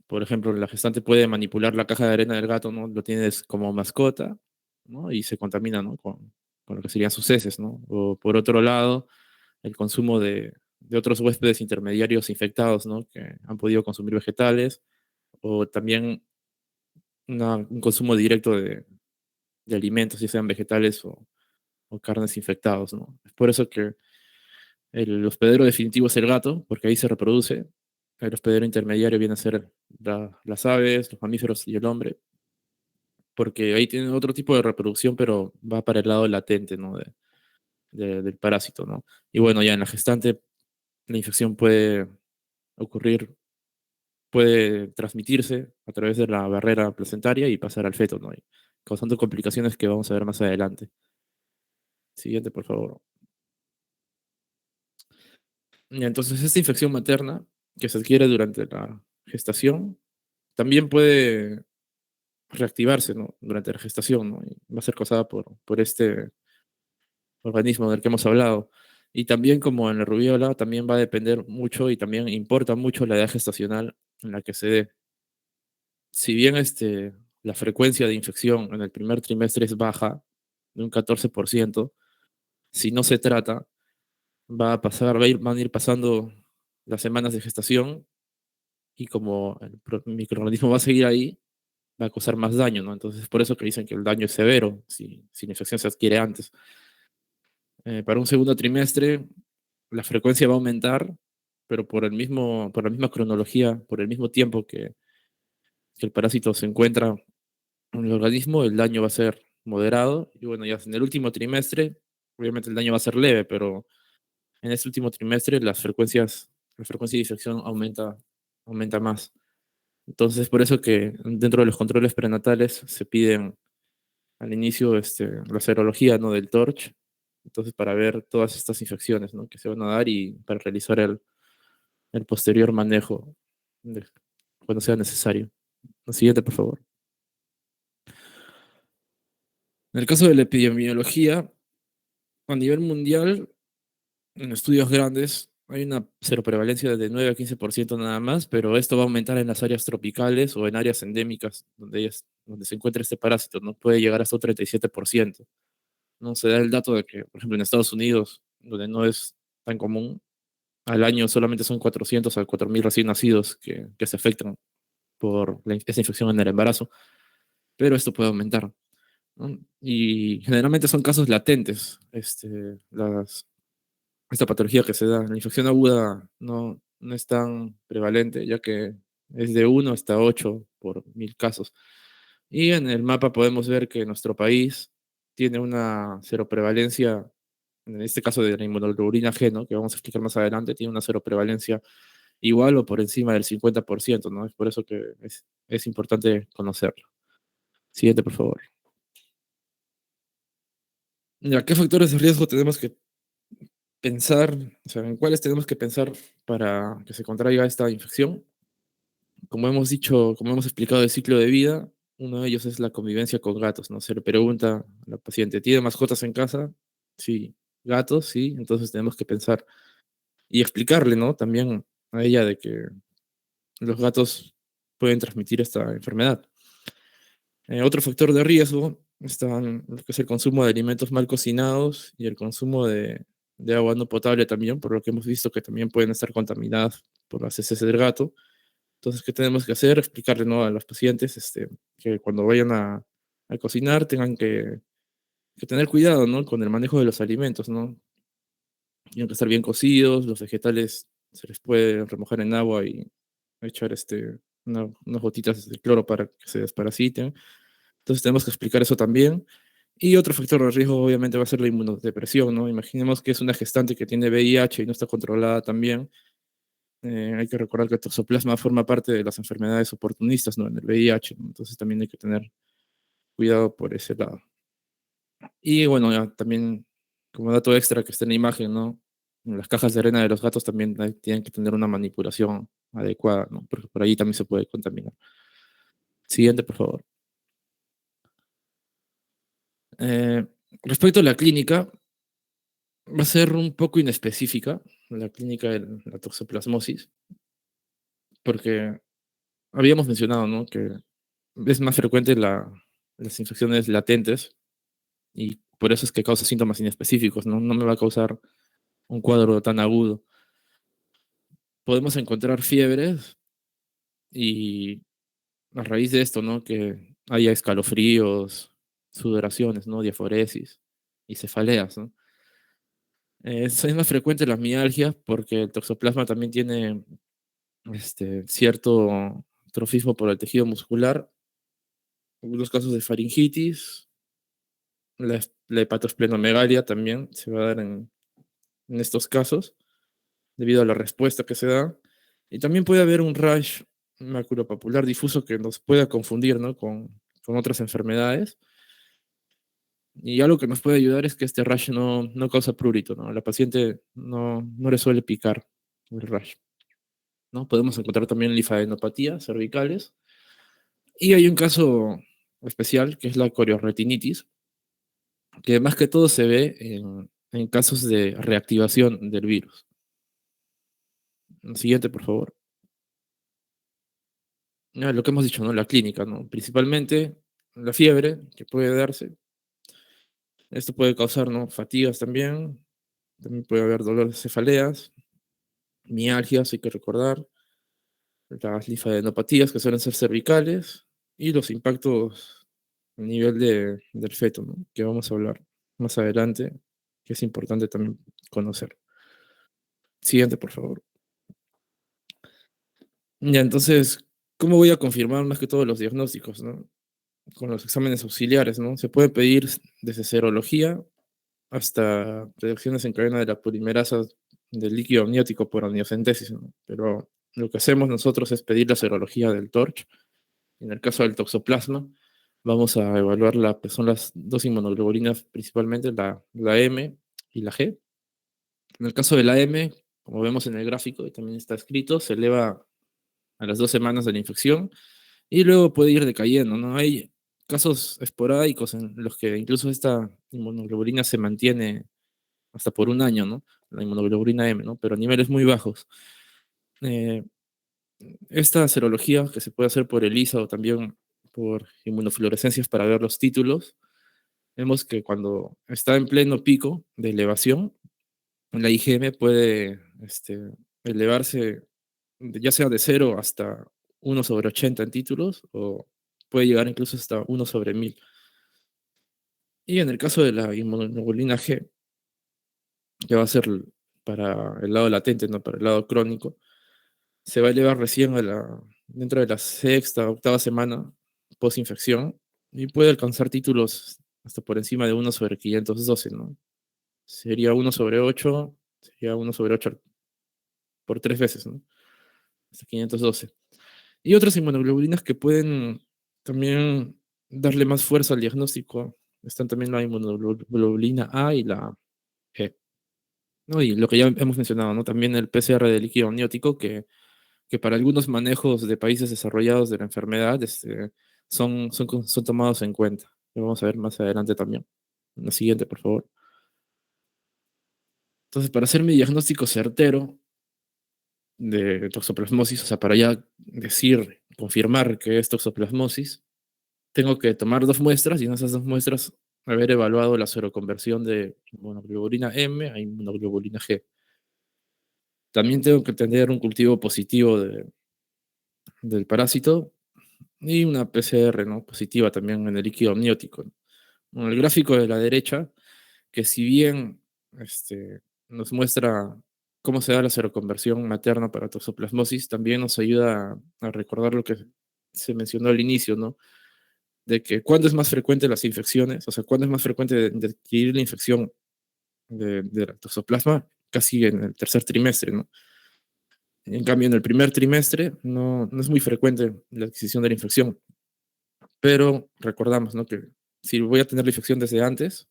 Por ejemplo, la gestante puede manipular la caja de arena del gato, ¿no? Lo tienes como mascota, ¿no? Y se contamina, ¿no? Con lo que serían sus heces, ¿no? O por otro lado, el consumo de otros huéspedes intermediarios infectados, ¿no? Que han podido consumir vegetales, o también un consumo directo de alimentos, ya sean vegetales o carnes infectados, ¿no? Es por eso que el hospedero definitivo es el gato, porque ahí se reproduce. El hospedero intermediario viene a ser las aves, los mamíferos y el hombre, porque ahí tienen otro tipo de reproducción, pero va para el lado latente, ¿no? Del parásito, ¿no? Y bueno, ya en la gestante la infección puede ocurrir, puede transmitirse a través de la barrera placentaria y pasar al feto, ¿no? Y causando complicaciones que vamos a ver más adelante. Siguiente, por favor. Y entonces, esta infección materna que se adquiere durante la gestación también puede reactivarse, ¿no? Durante la gestación, ¿no? Y va a ser causada por este organismo del que hemos hablado. Y también como en la rubiola, también va a depender mucho y también importa mucho la edad gestacional en la que se dé. Si bien la frecuencia de infección en el primer trimestre es baja, de un 14%, si no se trata, van a ir pasando las semanas de gestación y como el microorganismo va a seguir ahí, va a causar más daño, ¿no? Entonces, por eso que dicen que el daño es severo si la infección se adquiere antes. Para un segundo trimestre, la frecuencia va a aumentar, pero por la misma cronología, por el mismo tiempo que el parásito se encuentra en el organismo, el daño va a ser moderado. Y bueno, ya en el último trimestre, obviamente el daño va a ser leve, pero en este último trimestre la frecuencia de infección aumenta más. Entonces, por eso que dentro de los controles prenatales se piden al inicio la serología, ¿no? Del TORCH, entonces para ver todas estas infecciones, ¿no? Que se van a dar y para realizar el posterior manejo cuando sea necesario. La siguiente, por favor. En el caso de la epidemiología, a nivel mundial, en estudios grandes, hay una seroprevalencia de 9 a 15% nada más, pero esto va a aumentar en las áreas tropicales o en áreas endémicas donde se encuentra este parásito, ¿no? Puede llegar hasta un 37%. ¿No? Se da el dato de que, por ejemplo, en Estados Unidos, donde no es tan común, al año solamente son 400 a 4.000 recién nacidos que se afectan por esa infección en el embarazo, pero esto puede aumentar, ¿no? Y generalmente son casos latentes, esta patología que se da. La infección aguda no es tan prevalente, ya que es de 1 hasta 8 por 1.000 casos. Y en el mapa podemos ver que nuestro país tiene una seroprevalencia, en este caso de la inmunoglobulina G, ¿no? Que vamos a explicar más adelante, tiene una seroprevalencia igual o por encima del 50%, ¿no? Es por eso que es importante conocerlo. Siguiente, por favor. Ya, ¿qué factores de riesgo tenemos que pensar, o sea, en cuáles tenemos que pensar para que se contraiga esta infección? Como hemos dicho, como hemos explicado el ciclo de vida, uno de ellos es la convivencia con gatos, ¿no? Se le pregunta a la paciente, ¿tiene mascotas en casa? Sí. ¿Gatos? Sí. Entonces tenemos que pensar y explicarle, ¿no? También a ella de que los gatos pueden transmitir esta enfermedad. Otro factor de riesgo están lo que es el consumo de alimentos mal cocinados y el consumo de agua no potable también, por lo que hemos visto que también pueden estar contaminadas por las heces del gato. Entonces, ¿qué tenemos que hacer? Explicarle, ¿no? A los pacientes que cuando vayan a cocinar tengan que tener cuidado, ¿no? Con el manejo de los alimentos, ¿no? Tienen que estar bien cocidos, los vegetales se les puede remojar en agua y echar unas gotitas de cloro para que se desparasiten. Entonces tenemos que explicar eso también. Y otro factor de riesgo obviamente va a ser la inmunodepresión, ¿no? Imaginemos que es una gestante que tiene VIH y no está controlada también. Hay que recordar que el toxoplasma forma parte de las enfermedades oportunistas, ¿no? En el VIH, ¿no? Entonces también hay que tener cuidado por ese lado. Y bueno, ya también como dato extra que está en la imagen, ¿no? Las cajas de arena de los gatos también tienen que tener una manipulación adecuada, ¿no? Porque por ahí también se puede contaminar. Siguiente, por favor. Eh, Respecto a la clínica, va a ser un poco inespecífica la clínica de la toxoplasmosis, porque habíamos mencionado, ¿no? Que es más frecuente las infecciones latentes y por eso es que causa síntomas inespecíficos, ¿no? No me va a causar un cuadro tan agudo. Podemos encontrar fiebres y a raíz de esto, ¿no? Que haya escalofríos, sudoraciones, ¿no? Diaforesis y cefaleas, ¿no? Es más frecuente las mialgias porque el toxoplasma también tiene cierto trofismo por el tejido muscular, algunos casos de faringitis, la hepatosplenomegalia también se va a dar en estos casos, debido a la respuesta que se da. Y también puede haber un rash maculopapular difuso que nos pueda confundir, ¿no? con otras enfermedades. Y algo que nos puede ayudar es que este rash no causa prurito, ¿no? A la paciente no le suele picar el rash, ¿no? Podemos encontrar también linfadenopatías cervicales. Y hay un caso especial que es la corioretinitis, que más que todo se ve en casos de reactivación del virus. Siguiente, por favor. Ya, lo que hemos dicho, ¿no? La clínica, ¿no? Principalmente la fiebre que puede darse. Esto puede causar, ¿no? Fatigas también. También puede haber dolores de cefaleas, mialgias, hay que recordar. Las linfadenopatías que suelen ser cervicales y los impactos a nivel del feto, ¿no? Que vamos a hablar más adelante, que es importante también conocer. Siguiente, por favor. Ya, entonces, ¿cómo voy a confirmar más que todos los diagnósticos, ¿no? Con los exámenes auxiliares, ¿no? Se puede pedir desde serología hasta reacciones en cadena de la polimerasa del líquido amniótico por amniocentesis, ¿no? Pero lo que hacemos nosotros es pedir la serología del TORCH. En el caso del toxoplasma, vamos a evaluar que son las dos inmunoglobulinas, principalmente la M y la G. En el caso de la M, como vemos en el gráfico, y también está escrito, se eleva a las 2 semanas de la infección y luego puede ir decayendo, ¿no? Hay casos esporádicos en los que incluso esta inmunoglobulina se mantiene hasta por un año, ¿no? La inmunoglobulina M, ¿no? Pero a niveles muy bajos. Eh, Esta serología que se puede hacer por ELISA o también por inmunofluorescencias para ver los títulos, vemos que cuando está en pleno pico de elevación, la IgM puede elevarse ya sea de 0 hasta 1/80 en títulos o puede llegar incluso hasta 1/1000. Y en el caso de la inmunoglobulina G, que va a ser para el lado latente, no para el lado crónico, se va a elevar recién dentro de la sexta, octava semana post-infección y puede alcanzar títulos hasta por encima de 1/512, ¿no? Sería 1/8, sería 1/8 por 3 veces, ¿no? Hasta 512. Y otras inmunoglobulinas que pueden también darle más fuerza al diagnóstico están también la inmunoglobulina A y la G, ¿no? Y lo que ya hemos mencionado, ¿no? También el PCR de líquido amniótico, que para algunos manejos de países desarrollados de la enfermedad son tomados en cuenta. Lo vamos a ver más adelante también. En la siguiente, por favor. Entonces, para hacer mi diagnóstico certero de toxoplasmosis, o sea, para ya decir, confirmar que es toxoplasmosis, tengo que tomar 2 muestras y en esas 2 muestras haber evaluado la seroconversión de inmunoglobulina M a inmunoglobulina G. También tengo que tener un cultivo positivo del parásito y una PCR, ¿no? Positiva también en el líquido amniótico. En el gráfico de la derecha, que si bien nos muestra cómo se da la seroconversión materna para toxoplasmosis, también nos ayuda a recordar lo que se mencionó al inicio, ¿no? De que cuándo es más frecuente las infecciones, o sea, cuándo es más frecuente de adquirir la infección de la toxoplasma, casi en el tercer trimestre, ¿no? En cambio, en el primer trimestre no es muy frecuente la adquisición de la infección, pero recordamos, ¿no? Que si voy a tener la infección desde antes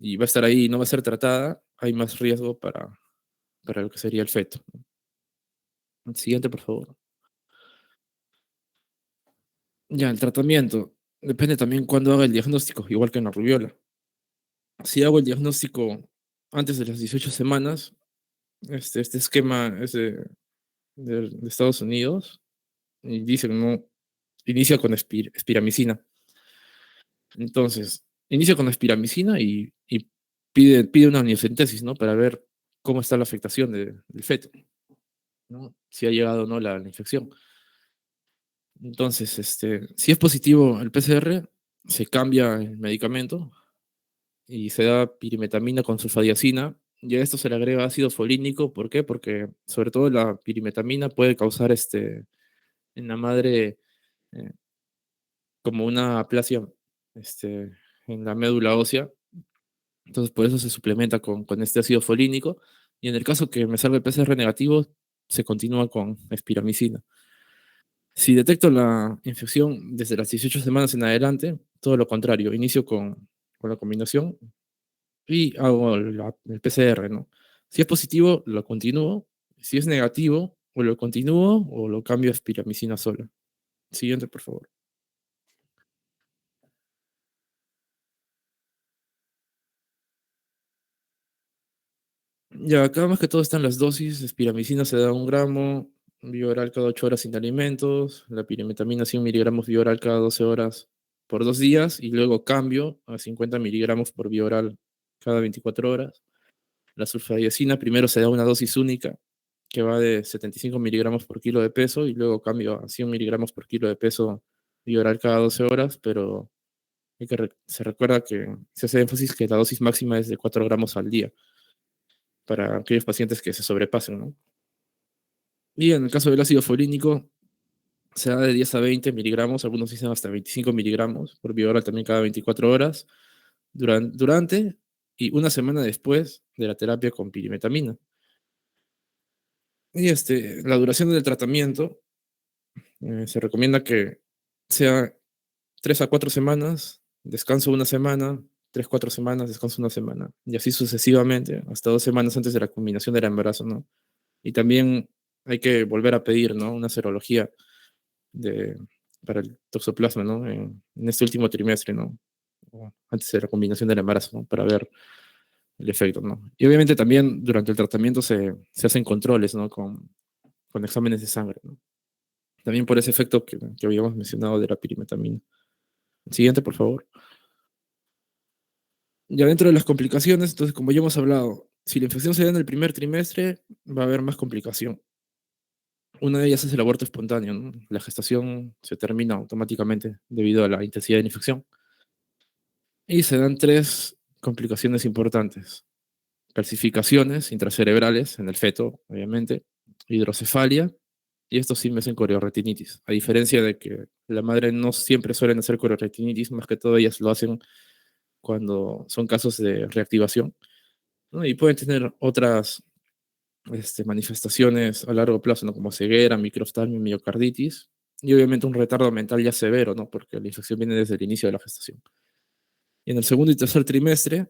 y va a estar ahí y no va a ser tratada, hay más riesgo para lo que sería el feto. El siguiente, por favor. Ya, el tratamiento. Depende también cuándo haga el diagnóstico, igual que en la rubiola. Si hago el diagnóstico antes de las 18 semanas, este esquema es de Estados Unidos y dicen, no, inicia con espiramicina. Entonces, inicia con espiramicina y pide una amniocentesis, ¿no? Para ver cómo está la afectación del feto, ¿no? Si ha llegado o no la infección. Entonces, si es positivo el PCR, se cambia el medicamento y se da pirimetamina con sulfadiazina. Y a esto se le agrega ácido folínico. ¿Por qué? Porque sobre todo la pirimetamina puede causar en la madre eh, como una aplasia en la médula ósea. Entonces por eso se suplementa con este ácido folínico. Y en el caso que me salga el PCR negativo, se continúa con espiramicina. Si detecto la infección desde las 18 semanas en adelante, todo lo contrario, inicio con la combinación y hago el PCR, ¿no? Si es positivo, lo continúo. Si es negativo, o lo continúo o lo cambio a espiramicina sola. Siguiente, por favor. Ya, acá más que todo están las dosis. Espiramicina se da 1 gramo, vía oral cada 8 horas sin alimentos. La pirimetamina 100 miligramos vía oral cada 12 horas por 2 días. Y luego cambio a 50 miligramos por vía oral cada 24 horas. La sulfadiazina primero se da una dosis única que va de 75 miligramos por kilo de peso y luego cambio a 100 miligramos por kilo de peso vía oral cada 12 horas, pero se recuerda que se hace énfasis que la dosis máxima es de 4 gramos al día para aquellos pacientes que se sobrepasen, ¿no? Y en el caso del ácido folínico, se da de 10 a 20 miligramos, algunos dicen hasta 25 miligramos por vía oral también cada 24 horas, durante y una semana después de la terapia con pirimetamina. Y la duración del tratamiento se recomienda que sea 3 a 4 semanas, descanso una semana, 3 4 semanas, descanso una semana, y así sucesivamente, hasta 2 semanas antes de la culminación del embarazo, ¿no? Y también hay que volver a pedir, ¿no? Una serología de, para el toxoplasma, ¿no? En este último trimestre, ¿no? O antes de la combinación del embarazo, ¿no? Para ver el efecto, ¿no? Y obviamente también durante el tratamiento se hacen controles, ¿no? Con exámenes de sangre, ¿no? También por ese efecto que habíamos mencionado de la pirimetamina. Siguiente, por favor. Ya dentro de las complicaciones, entonces, como ya hemos hablado, si la infección se da en el primer trimestre, va a haber más complicación. Una de ellas es el aborto espontáneo, ¿no? La gestación se termina automáticamente debido a la intensidad de la infección. Y se dan tres complicaciones importantes. Calcificaciones intracerebrales en el feto, obviamente, hidrocefalia, y esto sí me hacen corioretinitis. A diferencia de que la madre no siempre suelen hacer corioretinitis, más que todo ellas lo hacen cuando son casos de reactivación, ¿no? Y pueden tener otras manifestaciones a largo plazo, ¿no? Como ceguera, microftalmia, miocarditis, y obviamente un retardo mental ya severo, ¿no? Porque la infección viene desde el inicio de la gestación. Y en el segundo y tercer trimestre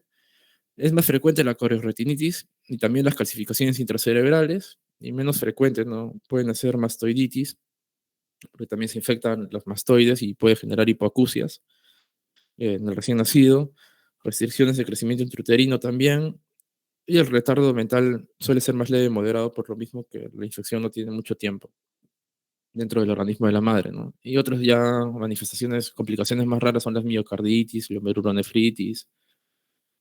es más frecuente la corioretinitis y también las calcificaciones intracerebrales, y menos frecuente, ¿no? Pueden hacer mastoiditis, porque también se infectan los mastoides y puede generar hipoacusias en el recién nacido, restricciones de crecimiento intrauterino también, y el retardo mental suele ser más leve y moderado por lo mismo que la infección no tiene mucho tiempo dentro del organismo de la madre, ¿no? Y otras ya manifestaciones, complicaciones más raras son las miocarditis, glomerulonefritis,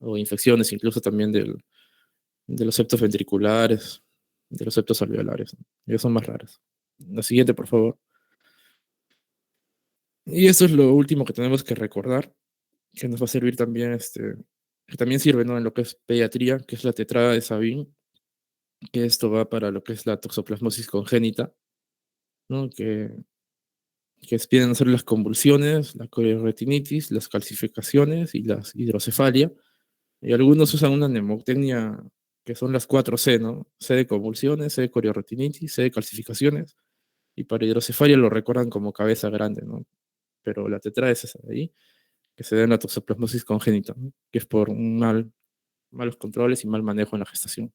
o infecciones incluso también de los septos ventriculares, de los septos alveolares, ¿no? Ellas son más raras. La siguiente, por favor. Y esto es lo último que tenemos que recordar, que nos va a servir también, que también sirve, ¿no? En lo que es pediatría, que es la tetrada de Sabin, que esto va para lo que es la toxoplasmosis congénita, ¿no? Que vienen a ser las convulsiones, la corioretinitis, las calcificaciones y la hidrocefalia. Y algunos usan una mnemotecnia que son las 4 C, ¿no? C de convulsiones, C de corioretinitis, C de calcificaciones. Y para hidrocefalia lo recuerdan como cabeza grande, ¿no? Pero la tetra es esa de ahí, que se da en la toxoplasmosis congénita, ¿no? Que es por malos controles y mal manejo en la gestación.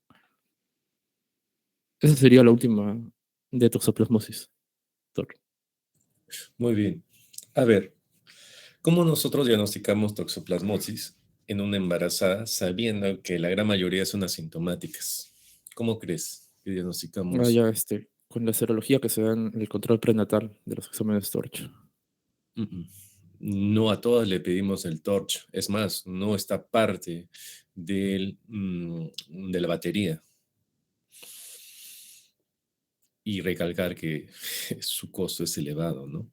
Esa sería la última de toxoplasmosis, doctor. Muy bien. A ver, ¿cómo nosotros diagnosticamos toxoplasmosis en una embarazada sabiendo que la gran mayoría son asintomáticas? ¿Cómo crees que Ah, diagnosticamos? ya, con la serología que se da en el control prenatal de los exámenes Torch. Mm, mm. No a todas le pedimos el torch. Es más, no está parte de la batería. Y recalcar que su costo es elevado, ¿no?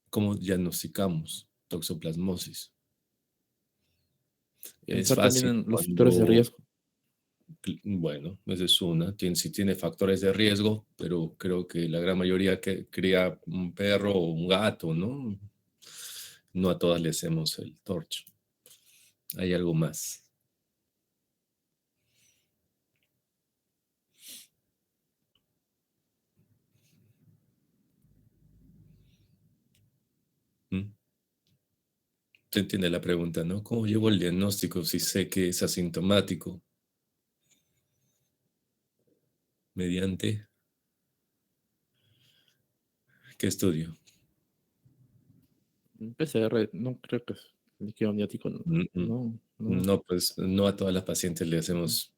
¿Cómo diagnosticamos toxoplasmosis? Es Pensar también fácil en los factores de cuando, riesgo. bueno, esa es una, sí tiene factores de riesgo, pero creo que la gran mayoría que cría un perro o un gato, ¿no? No a todas le hacemos el torch. Hay algo más. ¿Mm? Se entiende la pregunta, ¿no? ¿Cómo llevo el diagnóstico si sé que es asintomático? ¿Mediante qué estudio? PCR, no creo que es líquido amniótico, no, Mm, mm. no, no. No, pues no a todas las pacientes le hacemos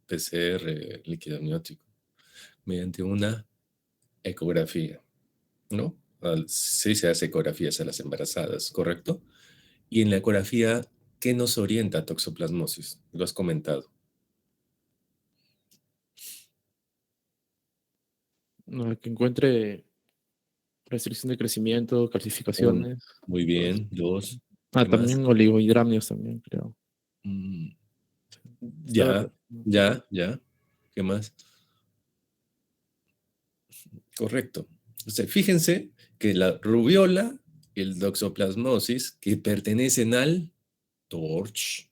PCR líquido amniótico mediante una ecografía, ¿no? Sí se hace ecografías a las embarazadas, ¿correcto? Y en la ecografía, ¿qué nos orienta a toxoplasmosis? Lo has comentado. No, que encuentre restricción de crecimiento, Un, calcificaciones, muy todo eso. bien. Dos, Ah, ¿qué más? también oligohidramnios también, creo. Mm, Estaba ya, ya. ¿Qué más? Correcto. O sea, fíjense que la rubiola y el toxoplasmosis, que pertenecen al TORCH,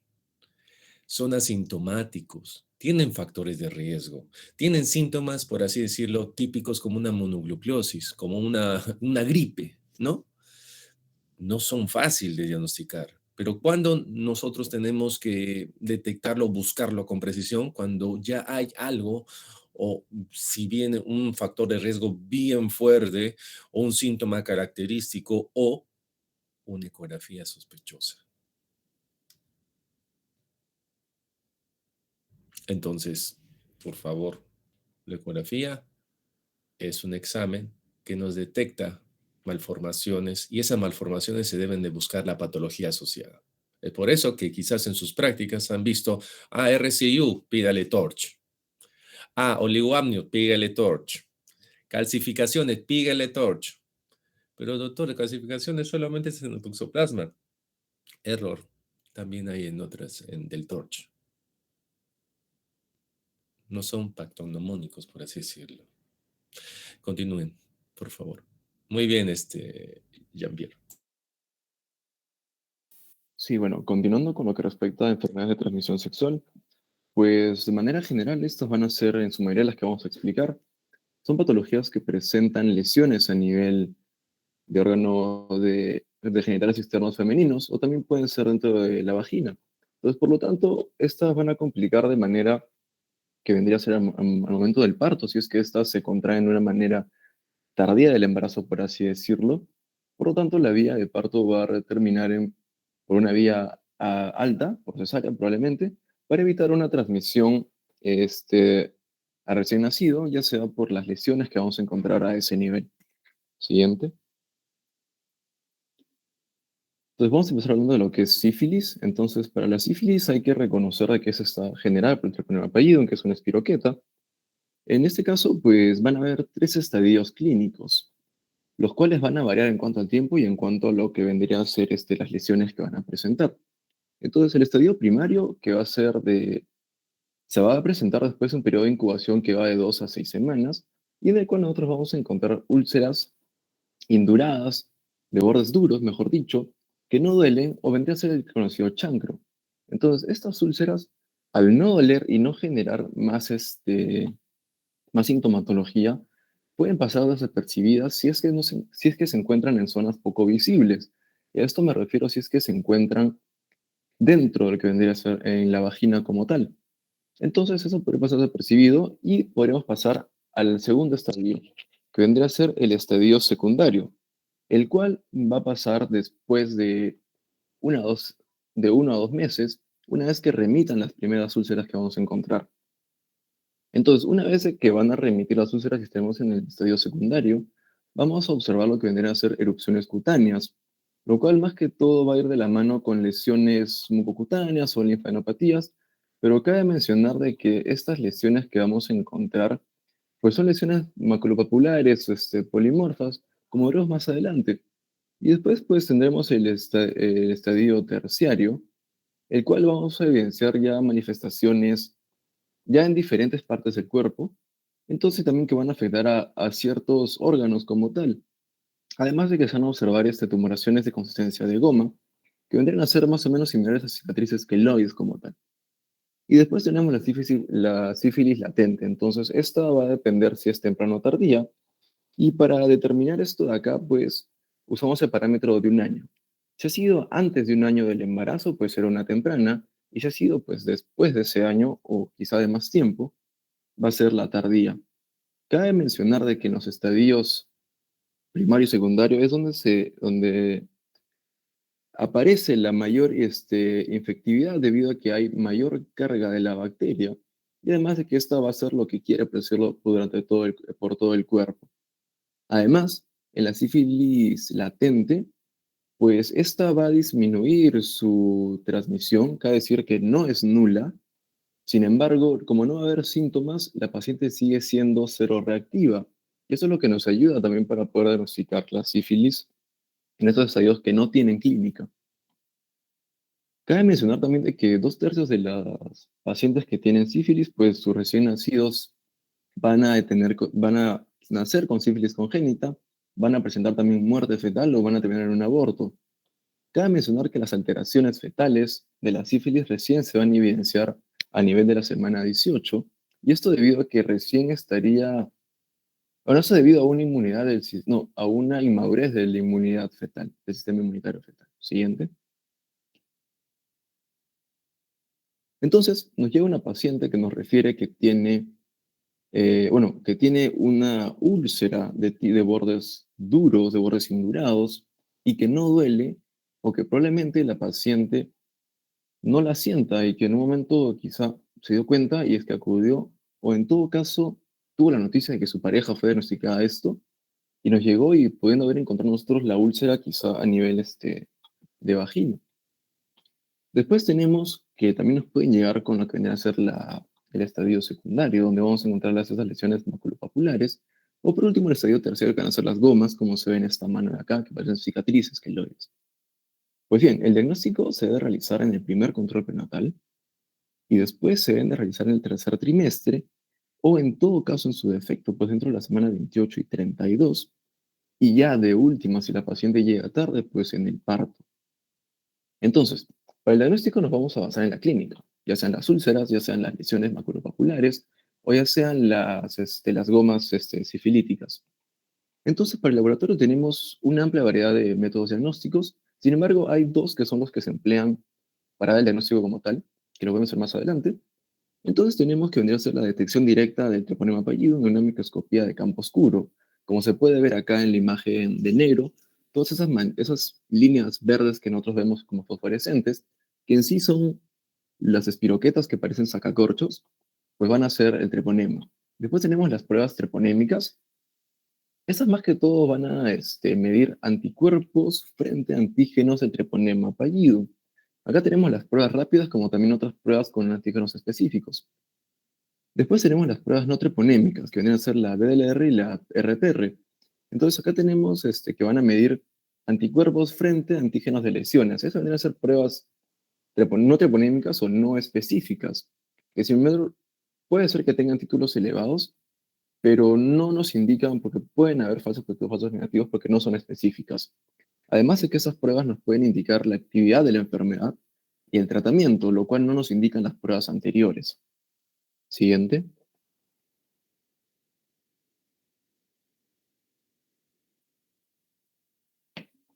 son asintomáticos, tienen factores de riesgo, tienen síntomas, por así decirlo, típicos como una mononucleosis, como una gripe, ¿no? No son fáciles de diagnosticar. Pero cuando nosotros tenemos que detectarlo, buscarlo con precisión, cuando ya hay algo o si viene un factor de riesgo bien fuerte o un síntoma característico o una ecografía sospechosa. Entonces, por favor, la ecografía es un examen que nos detecta malformaciones y esas malformaciones se deben de buscar la patología asociada. Es por eso que quizás en sus prácticas han visto, RCU, pídale TORCH. Oligoamnio, pídale TORCH. Calcificaciones, pídale TORCH. Pero doctor, calcificaciones solamente es en el toxoplasma. Error. También hay en otras, del TORCH. No son pactognomónicos, por así decirlo. Continúen, por favor. Muy bien, Jean-Pierre. Sí, bueno, continuando con lo que respecta a enfermedades de transmisión sexual, pues de manera general estas van a ser en su mayoría las que vamos a explicar. Son patologías que presentan lesiones a nivel de órganos de genitales externos femeninos o también pueden ser dentro de la vagina. Entonces, por lo tanto, estas van a complicar de manera que vendría a ser al momento del parto, si es que estas se contraen de una manera tardía del embarazo, por así decirlo. Por lo tanto, la vía de parto va a terminar por una vía alta, por cesárea probablemente, para evitar una transmisión este, a recién nacido, ya sea por las lesiones que vamos a encontrar a ese nivel. Siguiente. Entonces vamos a empezar hablando de lo que es sífilis. Entonces, para la sífilis hay que reconocer de que es esta general por el primer apellido, que es una espiroqueta. En este caso, pues van a haber 3 estadios clínicos, los cuales van a variar en cuanto al tiempo y en cuanto a lo que vendría a ser las lesiones que van a presentar. Entonces, el estadio primario, que va a ser se va a presentar después de un periodo de incubación que va de 2 a 6 semanas, y en el cual nosotros vamos a encontrar úlceras induradas, de bordes duros, mejor dicho, que no duelen o vendría a ser el conocido chancro. Entonces, estas úlceras, al no doler y no generar más sintomatología, pueden pasar desapercibidas si es que, si es que se encuentran en zonas poco visibles. Y a esto me refiero si es que se encuentran dentro de lo que vendría a ser en la vagina como tal. Entonces eso puede pasar desapercibido y podríamos pasar al segundo estadio, que vendría a ser el estadio secundario, el cual va a pasar después de 1 a 2, de 1 a 2 meses, una vez que remitan las primeras úlceras que vamos a encontrar. Entonces, una vez que van a remitir las úlceras que estemos en el estadio secundario, vamos a observar lo que vendrían a ser erupciones cutáneas, lo cual más que todo va a ir de la mano con lesiones mucocutáneas o linfadenopatías, pero cabe mencionar de que estas lesiones que vamos a encontrar, pues son lesiones maculopapulares, polimorfas, como veremos más adelante. Y después pues tendremos el estadio terciario, el cual vamos a evidenciar ya manifestaciones ya en diferentes partes del cuerpo, entonces también que van a afectar a ciertos órganos como tal. Además de que se van a observar tumoraciones de consistencia de goma, que vendrían a ser más o menos similares a cicatrices queloides como tal. Y después tenemos la sífilis latente, entonces esta va a depender si es temprano o tardía, y para determinar esto de acá, pues usamos el parámetro de 1 año. Si ha sido antes de 1 año del embarazo, pues será una temprana, y si ha sido pues después de ese año o quizá de más tiempo, va a ser la tardía. Cabe mencionar de que en los estadios primario y secundario es donde aparece la mayor infectividad debido a que hay mayor carga de la bacteria y además de que esta va a ser lo que quiere preservarlo por todo el cuerpo. Además, en la sífilis latente, pues esta va a disminuir su transmisión, cabe decir que no es nula. Sin embargo, como no va a haber síntomas, la paciente sigue siendo cero reactiva. Y eso es lo que nos ayuda también para poder diagnosticar la sífilis en estos estadios que no tienen clínica. Cabe mencionar también de que 2/3 de las pacientes que tienen sífilis, pues sus recién nacidos van a nacer con sífilis congénita, van a presentar también muerte fetal o van a terminar en un aborto. Cabe mencionar que las alteraciones fetales de la sífilis recién se van a evidenciar a nivel de la semana 18, y esto debido a que recién estaría, ahora eso debido a una inmunidad no, a una inmadurez de la inmunidad fetal, del sistema inmunitario fetal. Siguiente. Entonces, nos llega una paciente que nos refiere que tiene bueno, que tiene una úlcera de bordes duros, de bordes indurados, y que no duele, o que probablemente la paciente no la sienta y que en un momento quizá se dio cuenta y es que acudió, o en todo caso tuvo la noticia de que su pareja fue diagnosticada de esto y nos llegó y pudiendo haber encontrado nosotros la úlcera quizá a nivel de vagina. Después tenemos que también nos pueden llegar con lo que viene a ser el estadio secundario, donde vamos a encontrar esas lesiones maculopapulares, o por último el estadio terciario, que van a ser las gomas, como se ve en esta mano de acá, que parecen cicatrices, queloides. Pues bien, el diagnóstico se debe realizar en el primer control prenatal y después se deben de realizar en el tercer trimestre, o en todo caso, en su defecto, pues dentro de la semana 28 y 32, y ya de última, si la paciente llega tarde, pues en el parto. Entonces, para el diagnóstico nos vamos a basar en la clínica, ya sean las úlceras, ya sean las lesiones maculopapulares, o ya sean las gomas sifilíticas. Entonces, para el laboratorio tenemos una amplia variedad de métodos diagnósticos, sin embargo, hay dos que son los que se emplean para el diagnóstico como tal, que lo vamos a ver más adelante. Entonces tenemos que venir a hacer la detección directa del treponema fallido en una microscopía de campo oscuro. Como se puede ver acá en la imagen de negro, todas esas líneas verdes que nosotros vemos como fosforescentes, que en sí son las espiroquetas que parecen sacacorchos, pues van a ser el treponema. Después tenemos las pruebas treponémicas. Estas más que todo van a medir anticuerpos frente a antígenos del treponema fallido. Acá tenemos las pruebas rápidas como también otras pruebas con antígenos específicos. Después tenemos las pruebas no treponémicas, que vienen a ser la BDLR y la RPR. Entonces acá tenemos que van a medir anticuerpos frente a antígenos de lesiones. Esas vienen a ser pruebas no treponémicas o no específicas, que sin embargo puede ser que tengan títulos elevados, pero no nos indican porque pueden haber falsos positivos, falsos negativos porque no son específicas. Además de que esas pruebas nos pueden indicar la actividad de la enfermedad y el tratamiento, lo cual no nos indican las pruebas anteriores. Siguiente.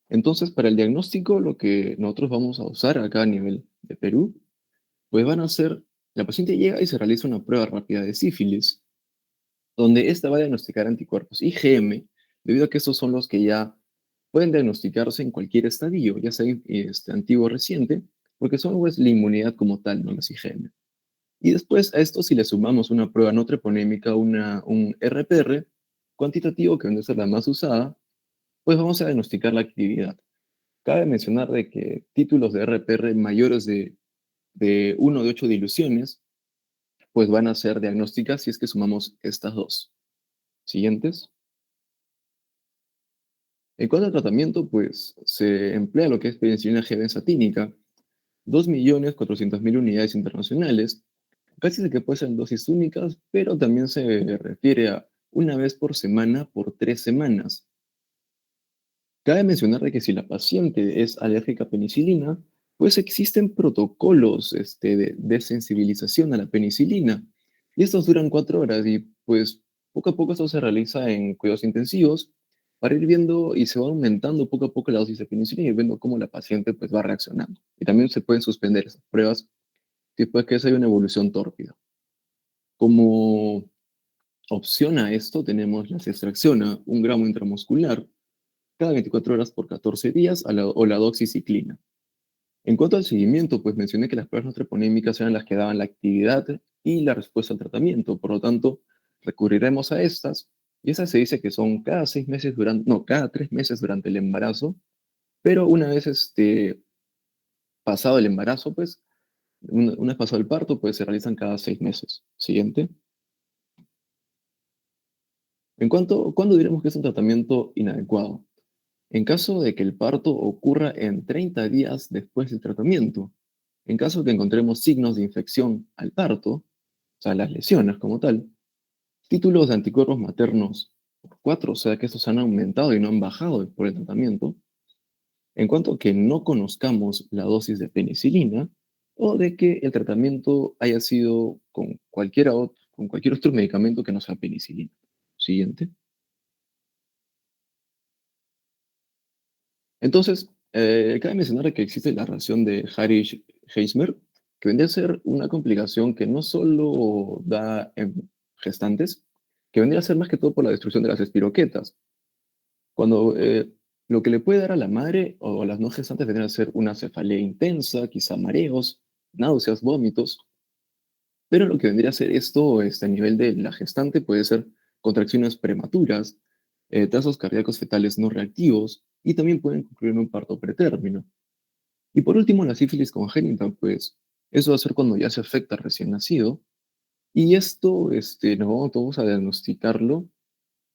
Entonces, para el diagnóstico, lo que nosotros vamos a usar acá a nivel de Perú, pues van a ser, la paciente llega y se realiza una prueba rápida de sífilis, donde esta va a diagnosticar anticuerpos IgM, debido a que estos son los que ya pueden diagnosticarse en cualquier estadio, ya sea antiguo o reciente, porque son pues, la inmunidad como tal, no las IgM. Y después a esto, si le sumamos una prueba no treponémica, un RPR cuantitativo, que es la más usada, pues vamos a diagnosticar la actividad. Cabe mencionar de que títulos de RPR mayores de 1 de 8 diluciones, pues van a ser diagnósticas si es que sumamos estas dos. Siguientes. En cuanto al tratamiento, pues se emplea lo que es penicilina G benzatínica, 2.400.000 unidades internacionales. Casi de que puede ser en dosis únicas, pero también se refiere a una vez por semana por 3 semanas. Cabe mencionar de que si la paciente es alérgica a penicilina, pues existen protocolos de desensibilización a la penicilina. Y estos duran 4 horas y pues poco a poco esto se realiza en cuidados intensivos para ir viendo y se va aumentando poco a poco la dosis de penicilina y viendo cómo la paciente pues va reaccionando. Y también se pueden suspender esas pruebas si pues que hay una evolución tórpida. Como opción a esto tenemos la cestraxiona, 1 gramo intramuscular, cada 24 horas por 14 días o la doxiciclina. En cuanto al seguimiento, pues mencioné que las pruebas no treponémicas eran las que daban la actividad y la respuesta al tratamiento, por lo tanto, recurriremos a estas, y esas se dice que son cada 6 meses cada 3 meses durante el embarazo, pero una vez pasado el embarazo, pues, una vez pasado el parto, pues se realizan cada 6 meses. Siguiente. ¿Cuándo diremos que es un tratamiento inadecuado? En caso de que el parto ocurra en 30 días después del tratamiento, en caso de que encontremos signos de infección al parto, o sea, las lesiones como tal, títulos de anticuerpos maternos por 4, o sea, que estos han aumentado y no han bajado por el tratamiento, en cuanto que no conozcamos la dosis de penicilina o de que el tratamiento haya sido con cualquier otro medicamento que no sea penicilina. Siguiente. Entonces, cabe mencionar que existe la reacción de Harish-Heismer, que vendría a ser una complicación que no solo da gestantes, que vendría a ser más que todo por la destrucción de las espiroquetas. Cuando lo que le puede dar a la madre o a las no gestantes vendría a ser una cefalea intensa, quizá mareos, náuseas, vómitos, pero lo que vendría a ser esto a nivel de la gestante puede ser contracciones prematuras, trazos cardíacos fetales no reactivos y también pueden concluir en un parto pretérmino. Y por último, la sífilis congénita, pues eso va a ser cuando ya se afecta al recién nacido y esto nos vamos a diagnosticarlo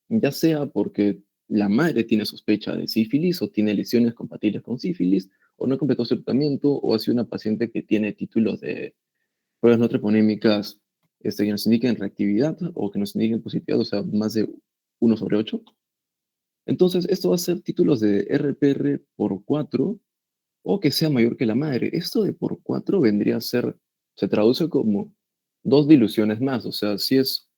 ya sea porque la madre tiene sospecha de sífilis o tiene lesiones compatibles con sífilis, o no completó su tratamiento, o ha sido una paciente que tiene títulos de pruebas no treponémicas que nos indiquen reactividad o que nos indiquen positividad, o sea, más de 1/8. Entonces, esto va a ser títulos de RPR por 4 o que sea mayor que la madre. Esto de por 4 vendría a ser, se traduce como dos diluciones más, o sea, si es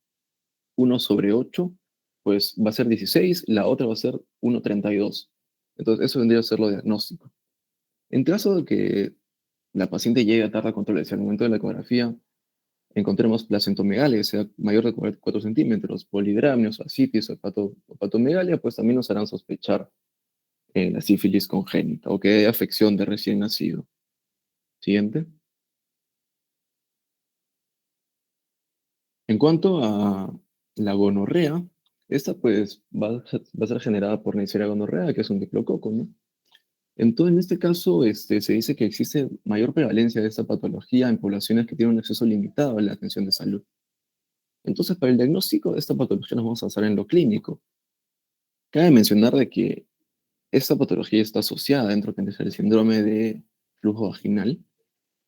1/8, pues va a ser 16, la otra va a ser 1/32. Entonces, eso vendría a ser lo diagnóstico. En caso de que la paciente llegue a tarda control hacia el momento de la ecografía, encontremos placentomegalia, que sea mayor de 4 centímetros, polidramnios, ascitis o hepatomegalia, pues también nos harán sospechar la sífilis congénita o que hay afección de recién nacido. Siguiente. En cuanto a la gonorrea, esta pues va a ser generada por Neisseria gonorrea, que es un diplococo, ¿no? Entonces, en este caso, se dice que existe mayor prevalencia de esta patología en poblaciones que tienen un acceso limitado a la atención de salud. Entonces, para el diagnóstico de esta patología nos vamos a basar en lo clínico. Cabe mencionar de que esta patología está asociada dentro del síndrome de flujo vaginal.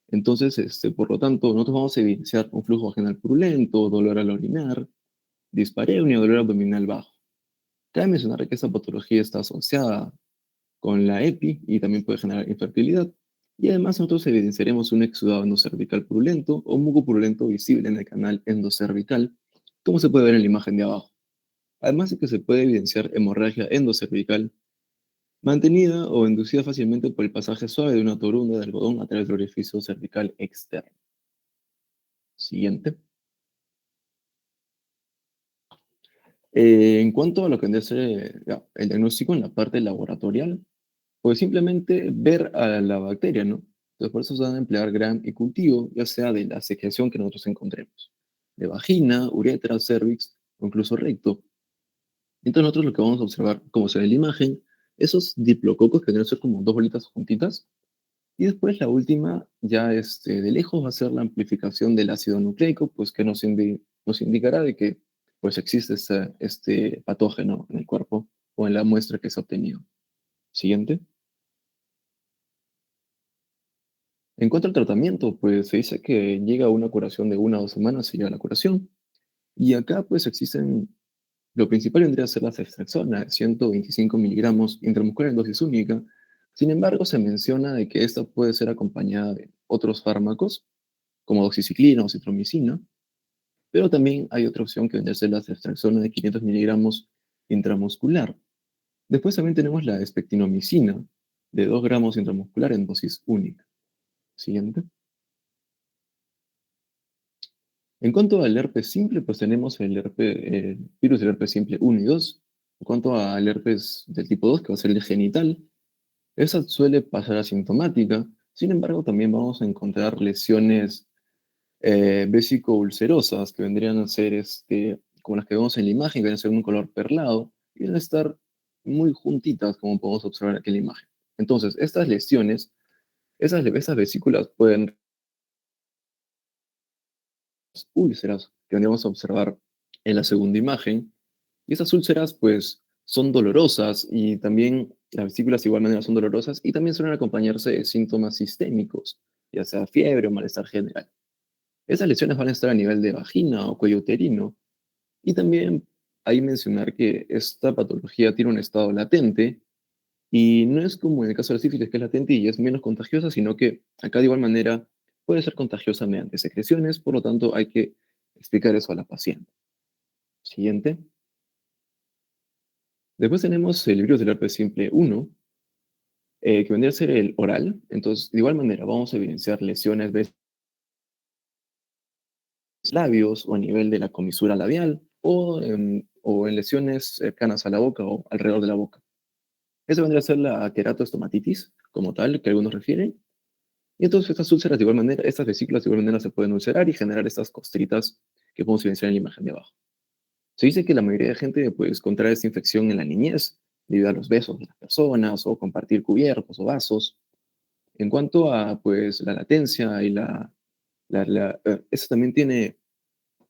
Entonces, por lo tanto, nosotros vamos a evidenciar un flujo vaginal purulento, dolor al orinar, dispareunia, dolor abdominal bajo. Cabe mencionar que esta patología está asociada con la EPI y también puede generar infertilidad. Y además nosotros evidenciaremos un exudado endocervical purulento o muco purulento visible en el canal endocervical, como se puede ver en la imagen de abajo. Además de que se puede evidenciar hemorragia endocervical mantenida o inducida fácilmente por el pasaje suave de una torunda de algodón a través del orificio cervical externo. Siguiente. En cuanto a lo que vendría a ser el diagnóstico en la parte laboratorial, pues simplemente ver a la bacteria, ¿no? Entonces por eso se van a emplear gram y cultivo, ya sea de la secreción que nosotros encontremos, de vagina, uretra, cervix o incluso recto. Entonces nosotros lo que vamos a observar, como se ve en la imagen, esos diplococos que deben ser como dos bolitas juntitas, y después la última, ya de lejos, va a ser la amplificación del ácido nucleico, pues que nos indicará de que pues existe este patógeno en el cuerpo o en la muestra que se ha obtenido. Siguiente. En cuanto al tratamiento, pues se dice que llega a una curación de 1 o 2 semanas y llega la curación. Y acá pues lo principal vendría a ser la ceftriaxona, 125 miligramos intramuscular en dosis única. Sin embargo, se menciona de que esta puede ser acompañada de otros fármacos, como doxiciclina o citromicina, pero también hay otra opción que vendría a ser la ceftriaxona de 500 miligramos intramuscular. Después también tenemos la espectinomicina, de 2 gramos intramuscular en dosis única. Siguiente. En cuanto al herpes simple, pues tenemos el virus del herpes simple 1 y 2. En cuanto al herpes del tipo 2, que va a ser el genital, esa suele pasar asintomática. Sin embargo, también vamos a encontrar lesiones vesico-ulcerosas, que vendrían a ser como las que vemos en la imagen, que van a ser un color perlado, y van a estar muy juntitas, como podemos observar aquí en la imagen. Entonces, estas lesiones, esas vesículas pueden úlceras que vamos a observar en la segunda imagen. Y esas úlceras, pues, son dolorosas y también las vesículas de igual manera son dolorosas y también suelen acompañarse de síntomas sistémicos, ya sea fiebre o malestar general. Esas lesiones van a estar a nivel de vagina o cuello uterino. Y también hay que mencionar que esta patología tiene un estado latente y no es como en el caso de la sífilis, que es latente y es menos contagiosa, sino que acá de igual manera puede ser contagiosa mediante secreciones, por lo tanto hay que explicar eso a la paciente. Siguiente. Después tenemos el virus del herpes simple 1, que vendría a ser el oral. Entonces, de igual manera, vamos a evidenciar lesiones labios o a nivel de la comisura labial o en lesiones cercanas a la boca o alrededor de la boca. Eso vendría a ser la queratoestomatitis, como tal, que algunos refieren. Y entonces estas úlceras de igual manera, estas vesículas de igual manera se pueden ulcerar y generar estas costritas que podemos evidenciar en la imagen de abajo. Se dice que la mayoría de gente pues contrae esta infección en la niñez, debido a los besos de las personas o compartir cubiertos o vasos. En cuanto a pues la latencia y esta también tiene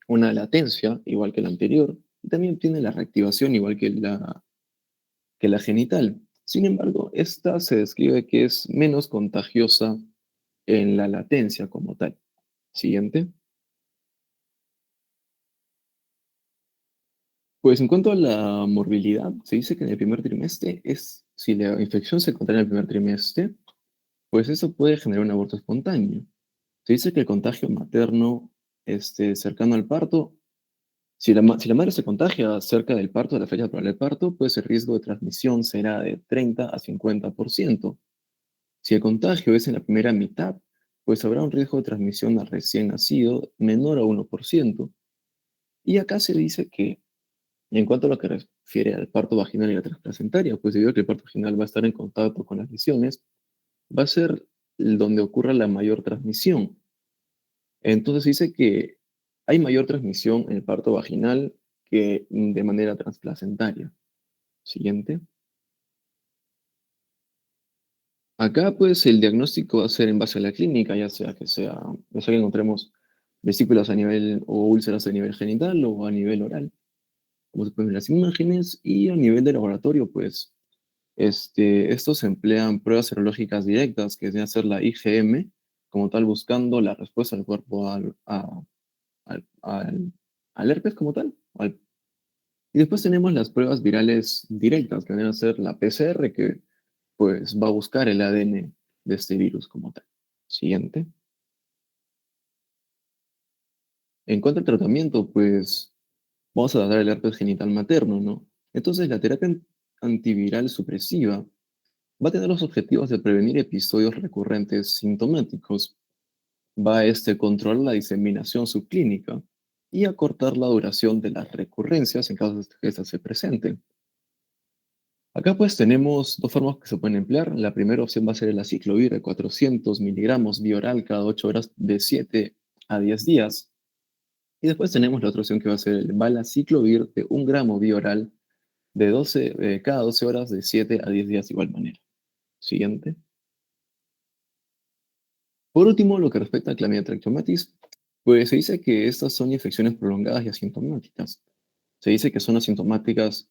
una latencia igual que la anterior y también tiene la reactivación igual que la genital. Sin embargo, esta se describe que es menos contagiosa en la latencia como tal. Siguiente. Pues en cuanto a la morbilidad, se dice que en el primer trimestre si la infección se contrae en el primer trimestre, pues eso puede generar un aborto espontáneo. Se dice que el contagio materno cercano al parto, si la madre se contagia cerca del parto, de la fecha probable del parto, pues el riesgo de transmisión será de 30 a 50%. Si el contagio es en la primera mitad, pues habrá un riesgo de transmisión al recién nacido menor a 1%. Y acá se dice que, en cuanto a lo que refiere al parto vaginal y la transplacentaria, pues debido a que el parto vaginal va a estar en contacto con las lesiones, va a ser donde ocurra la mayor transmisión. Entonces dice que hay mayor transmisión en el parto vaginal que de manera transplacentaria. Siguiente. Acá pues el diagnóstico va a ser en base a la clínica, ya sea que encontremos vesículas a nivel o úlceras a nivel genital o a nivel oral, como se pueden ver en las imágenes, y a nivel de laboratorio pues estos emplean pruebas serológicas directas, que deben ser la IgM, como tal buscando la respuesta del cuerpo al herpes como tal. Y después tenemos las pruebas virales directas, que van a ser la PCR, que pues va a buscar el ADN de este virus como tal. Siguiente. En cuanto al tratamiento, pues vamos a tratar el herpes genital materno, ¿no? Entonces la terapia antiviral supresiva va a tener los objetivos de prevenir episodios recurrentes sintomáticos, va a controlar la diseminación subclínica y acortar la duración de las recurrencias en caso de que estas se presenten. Acá pues tenemos dos formas que se pueden emplear. La primera opción va a ser el aciclovir de 400 miligramos vía oral cada 8 horas de 7 a 10 días. Y después tenemos la otra opción que va a ser el valaciclovir de 1 gramo vía oral de cada 12 horas de 7 a 10 días de igual manera. Siguiente. Por último, lo que respecta a Chlamydia trachomatis, pues se dice que estas son infecciones prolongadas y asintomáticas. Se dice que son asintomáticas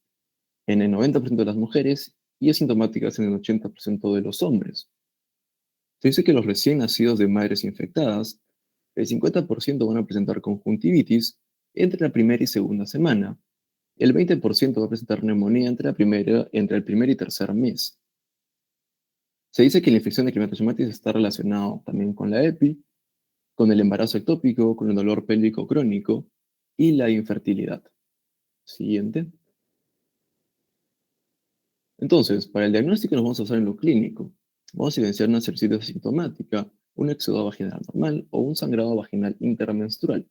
en el 90% de las mujeres y asintomáticas en el 80% de los hombres. Se dice que los recién nacidos de madres infectadas, el 50% van a presentar conjuntivitis entre la primera y segunda semana. El 20% va a presentar neumonía entre el primer y tercer mes. Se dice que la infección de Chlamydia trachomatis está relacionada también con la EPI, con el embarazo ectópico, con el dolor pélvico crónico y la infertilidad. Siguiente. Entonces, para el diagnóstico nos vamos a basar en lo clínico. Vamos a evidenciar una cercitis asintomática, un exudado vaginal normal o un sangrado vaginal intermenstrual.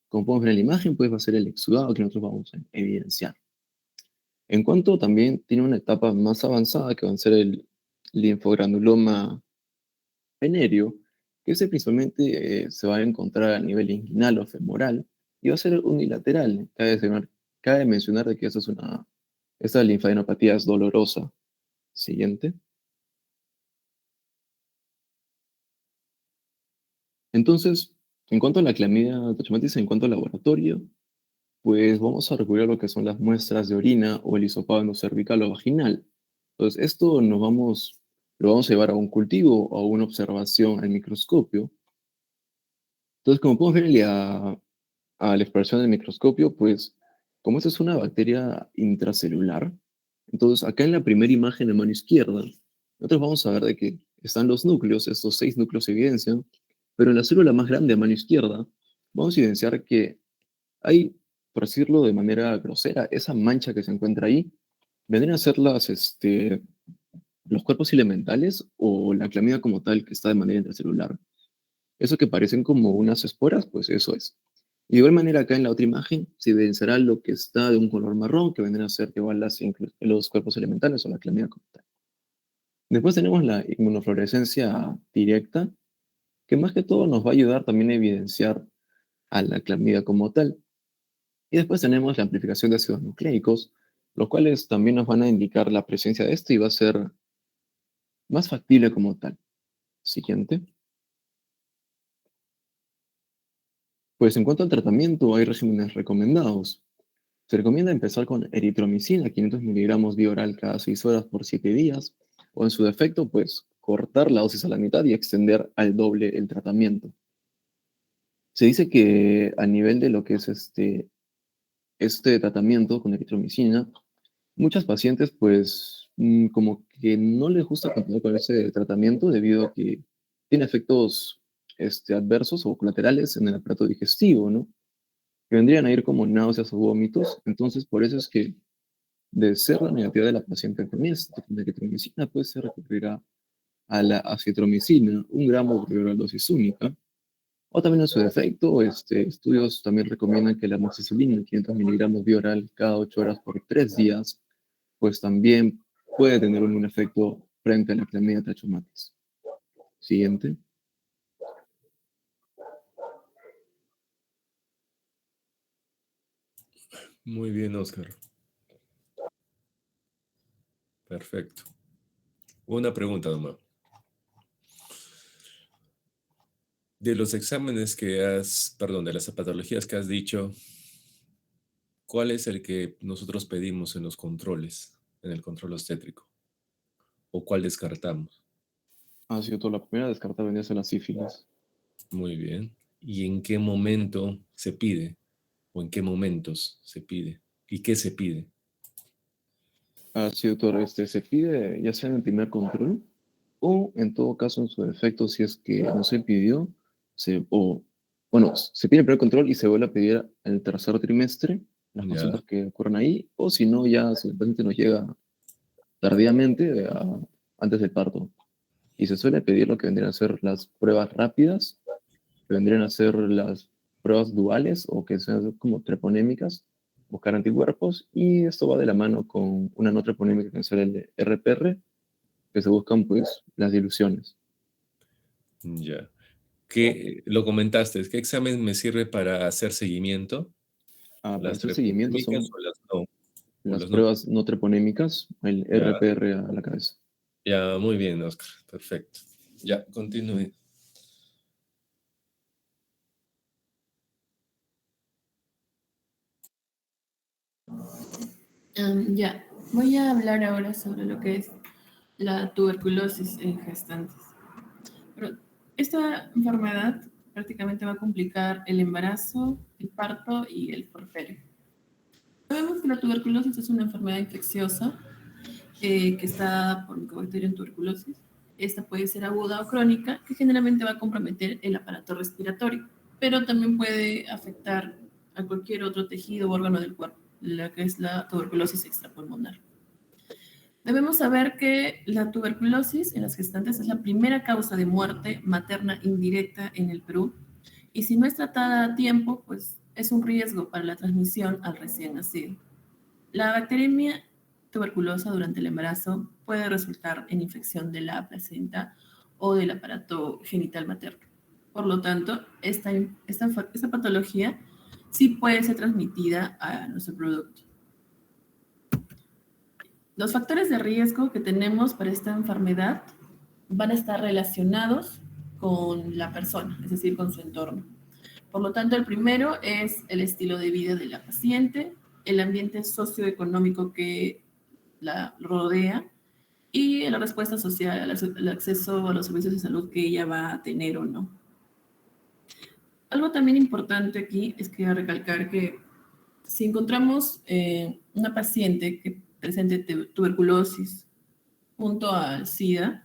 Como podemos ver en la imagen, pues va a ser el exudado que nosotros vamos a evidenciar. En cuanto también tiene una etapa más avanzada, que va a ser el linfogranuloma venéreo, que ese principalmente se va a encontrar a nivel inguinal o femoral y va a ser unilateral. Cabe mencionar de que esta linfadenopatía es dolorosa. Siguiente. Entonces, en cuanto a la Chlamydia trachomatis, en cuanto al laboratorio, pues vamos a recurrir a lo que son las muestras de orina o el hisopado endocervical o vaginal. Entonces, lo vamos a llevar a un cultivo o a una observación al microscopio. Entonces, como podemos ver a la exploración del microscopio, pues, como esta es una bacteria intracelular, entonces acá en la primera imagen de mano izquierda, nosotros vamos a ver de que están los núcleos, estos 6 núcleos se evidencian, pero en la célula más grande a mano izquierda, vamos a evidenciar que hay, por decirlo de manera grosera, esa mancha que se encuentra ahí, vendrían a ser los cuerpos elementales o la clamida como tal que está de manera intracelular. Eso que parecen como unas esporas, pues eso es. De igual manera, acá en la otra imagen se evidenciará lo que está de un color marrón, que vendrán a ser igual los cuerpos elementales o la clamida como tal. Después tenemos la inmunofluorescencia directa, que más que todo nos va a ayudar también a evidenciar a la clamida como tal. Y después tenemos la amplificación de ácidos nucleicos, los cuales también nos van a indicar la presencia de esto y va a ser más factible como tal. Siguiente. Pues en cuanto al tratamiento, hay regímenes recomendados. Se recomienda empezar con eritromicina, 500 miligramos vía oral cada 6 horas por 7 días, o en su defecto, pues cortar la dosis a la mitad y extender al doble el tratamiento. Se dice que a nivel de lo que es este tratamiento con eritromicina, muchas pacientes pues como que no les gusta continuar con ese tratamiento debido a que tiene efectos adversos o colaterales en el aparato digestivo, ¿no? Que vendrían a ir como náuseas o vómitos. Entonces, por eso es que de ser la negatividad de la paciente con esta con eritromicina, pues se recurrirá a la acitromicina, 1 gramo por oral dosis única. O también en su defecto, estudios también recomiendan que la amoxicilina, 500 miligramos vía oral cada 8 horas por 3 días, pues también puede tener un efecto frente a la clamidia trachomatis. Siguiente. Muy bien, Oscar. Perfecto. Una pregunta nomás. De los exámenes de las patologías que has dicho, ¿cuál es el que nosotros pedimos en los controles, en el control obstétrico? ¿O cuál descartamos? Ha sido toda la primera descartada venía a ser la sífilis. Muy bien. ¿Y en qué momento se pide? ¿O en qué momentos se pide? ¿Y qué se pide? Ha sido todo, se pide ya sea en el primer control o en todo caso en su defecto si es que no se pidió, se pide el primer control y se vuelve a pedir en el tercer trimestre las Ya, consultas que ocurren ahí, o si no, ya si el paciente nos llega tardíamente, antes del parto. Y se suele pedir lo que vendrían a ser las pruebas rápidas, que vendrían a ser las pruebas duales o que sean como treponémicas, buscar anticuerpos, y esto va de la mano con una no treponémica que es el RPR, que se buscan pues las diluciones. ya. ¿Qué lo comentaste? ¿Qué examen me sirve para hacer seguimiento? Para ¿Las hacer seguimiento treponémicas son o las no? O las las no. pruebas no treponémicas, el Ya, RPR a la cabeza. ya, muy bien, Oscar. Perfecto. Ya, continúe. Ya, voy a hablar ahora sobre lo que es la tuberculosis en gestantes. Pero esta enfermedad prácticamente va a complicar el embarazo, el parto y el puerperio. Sabemos que la tuberculosis es una enfermedad infecciosa que está dada por Mycobacterium tuberculosis. Esta puede ser aguda o crónica, que generalmente va a comprometer el aparato respiratorio, pero también puede afectar a cualquier otro tejido o órgano del cuerpo, la que es la tuberculosis extrapulmonar. Debemos saber que la tuberculosis en las gestantes es la primera causa de muerte materna indirecta en el Perú, y si no es tratada a tiempo, pues es un riesgo para la transmisión al recién nacido. La bacteriemia tuberculosa durante el embarazo puede resultar en infección de la placenta o del aparato genital materno. Por lo tanto, esta patología sí puede ser transmitida a nuestro producto. Los factores de riesgo que tenemos para esta enfermedad van a estar relacionados con la persona, es decir, con su entorno. Por lo tanto, el primero es el estilo de vida de la paciente, el ambiente socioeconómico que la rodea y la respuesta social, el acceso a los servicios de salud que ella va a tener o no. Algo también importante aquí es que recalcar que si encontramos una paciente que presente tuberculosis junto al SIDA,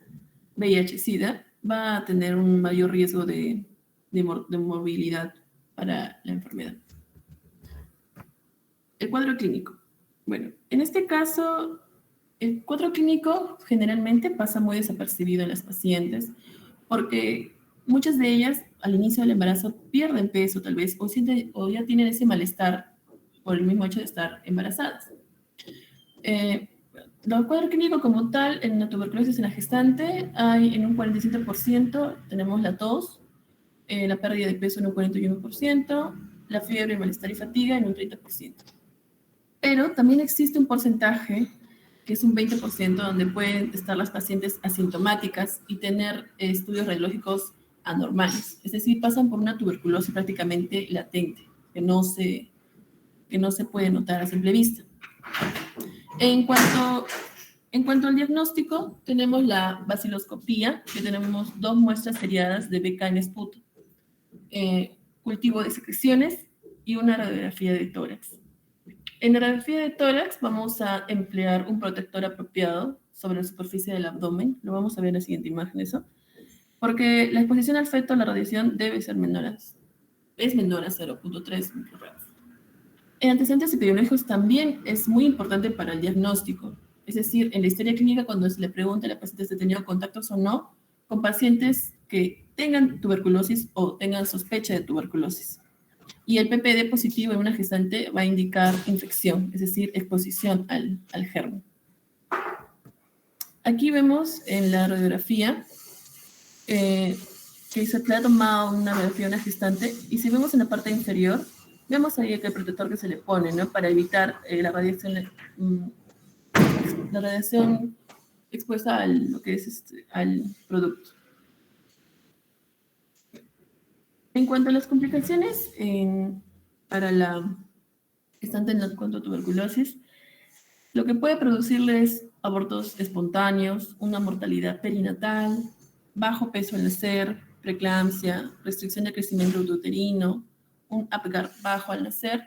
VIH-SIDA, va a tener un mayor riesgo de morbilidad para la enfermedad. El cuadro clínico. Bueno, en este caso, el cuadro clínico generalmente pasa muy desapercibido en las pacientes porque muchas de ellas al inicio del embarazo pierden peso tal vez, o ya tienen ese malestar por el mismo hecho de estar embarazadas. El cuadro clínico como tal, en la tuberculosis en la gestante, hay en un 47%, tenemos la tos, la pérdida de peso en un 41%, la fiebre, malestar y fatiga en un 30%. Pero también existe un porcentaje, que es un 20%, donde pueden estar las pacientes asintomáticas y tener estudios radiológicos anormales. Es decir, pasan por una tuberculosis prácticamente latente, que no se puede notar a simple vista. En cuanto al diagnóstico, tenemos la baciloscopía, que tenemos 2 muestras seriadas de BK en esputo, cultivo de secreciones y una radiografía de tórax. En la radiografía de tórax vamos a emplear un protector apropiado sobre la superficie del abdomen. Lo vamos a ver en la siguiente imagen, eso. Porque la exposición al feto a la radiación debe ser menor a 0.3 microgramos. En antecedentes epidemiológicos también es muy importante para el diagnóstico. Es decir, en la historia clínica, cuando se le pregunta a la paciente si ha tenido contactos o no con pacientes que tengan tuberculosis o tengan sospecha de tuberculosis. Y el PPD positivo en una gestante va a indicar infección, es decir, exposición al germen. Aquí vemos en la radiografía que se le ha tomado una radiografía a una gestante, y si vemos en la parte inferior, vemos ahí el protector que se le pone, ¿no? Para evitar la radiación expuesta al producto. En cuanto a las complicaciones para la gestante en cuanto a tuberculosis, lo que puede producirle es abortos espontáneos, una mortalidad perinatal, bajo peso al nacer, preeclampsia, restricción de crecimiento uterino, un Apgar bajo al nacer,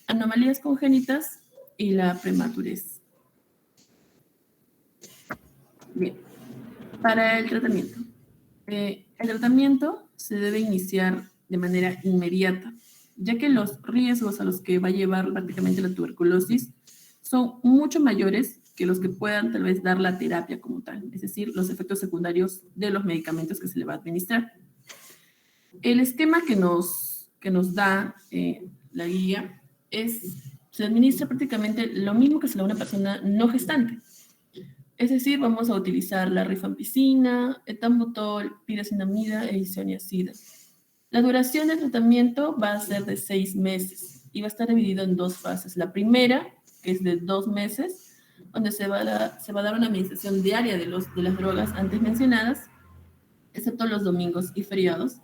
anomalías congénitas y la prematurez. Bien, para el tratamiento. El tratamiento se debe iniciar de manera inmediata, ya que los riesgos a los que va a llevar prácticamente la tuberculosis son mucho mayores que los que puedan tal vez dar la terapia como tal, es decir, los efectos secundarios de los medicamentos que se le va a administrar. El esquema que nos da la guía se administra prácticamente lo mismo que se le da a una persona no gestante. Es decir, vamos a utilizar la rifampicina, etambutol, pirazinamida e isoniazida. La duración del tratamiento va a ser de 6 meses y va a estar dividido en 2 fases. La primera, que es de 2 meses, donde se va a dar una administración diaria de las drogas antes mencionadas, excepto los domingos y feriados.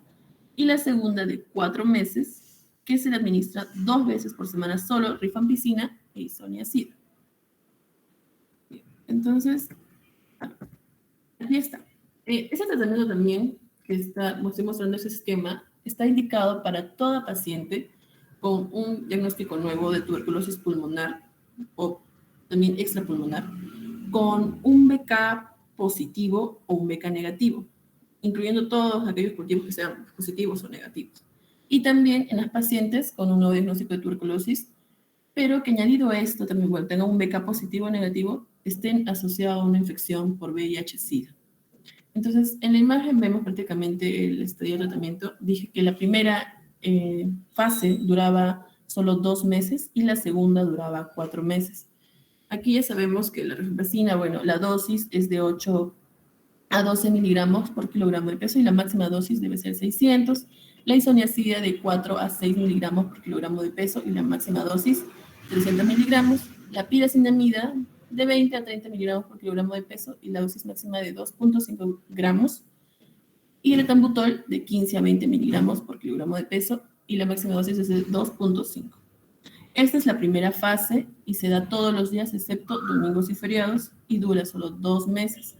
Y la segunda de 4 meses, que se le administra 2 veces por semana solo rifampicina e isoniazida. Entonces, aquí está. Ese tratamiento también, estoy mostrando ese esquema, está indicado para toda paciente con un diagnóstico nuevo de tuberculosis pulmonar o también extrapulmonar, con un BK positivo o un BK negativo, incluyendo todos aquellos cultivos que sean positivos o negativos. Y también en las pacientes con un nuevo diagnóstico de tuberculosis, pero que añadido a esto también, bueno, tengan un BK positivo o negativo, estén asociados a una infección por VIH-Sida. Entonces, en la imagen vemos prácticamente el estadio de tratamiento. Dije que la primera fase duraba solo 2 meses y la segunda duraba 4 meses. Aquí ya sabemos que la rifampicina, bueno, la dosis es de 8 a 12 miligramos por kilogramo de peso y la máxima dosis debe ser 600. La isoniazida de 4 a 6 miligramos por kilogramo de peso y la máxima dosis 300 miligramos. La pirazinamida de 20 a 30 miligramos por kilogramo de peso y la dosis máxima de 2.5 gramos. Y el etambutol de 15 a 20 miligramos por kilogramo de peso y la máxima dosis es de 2.5. Esta es la primera fase y se da todos los días excepto domingos y feriados y dura solo 2 meses.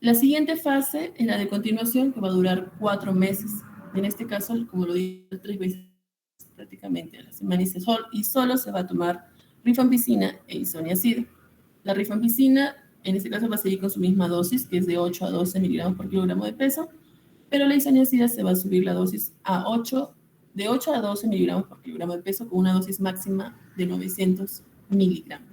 La siguiente fase es la de continuación, que va a durar 4 meses. En este caso, como lo dije, 3 veces prácticamente a la semana y solo se va a tomar rifampicina e isoniazida. La rifampicina, en este caso, va a seguir con su misma dosis, que es de 8 a 12 miligramos por kilogramo de peso, pero la isoniazida se va a subir la dosis de 8 a 12 miligramos por kilogramo de peso con una dosis máxima de 900 miligramos.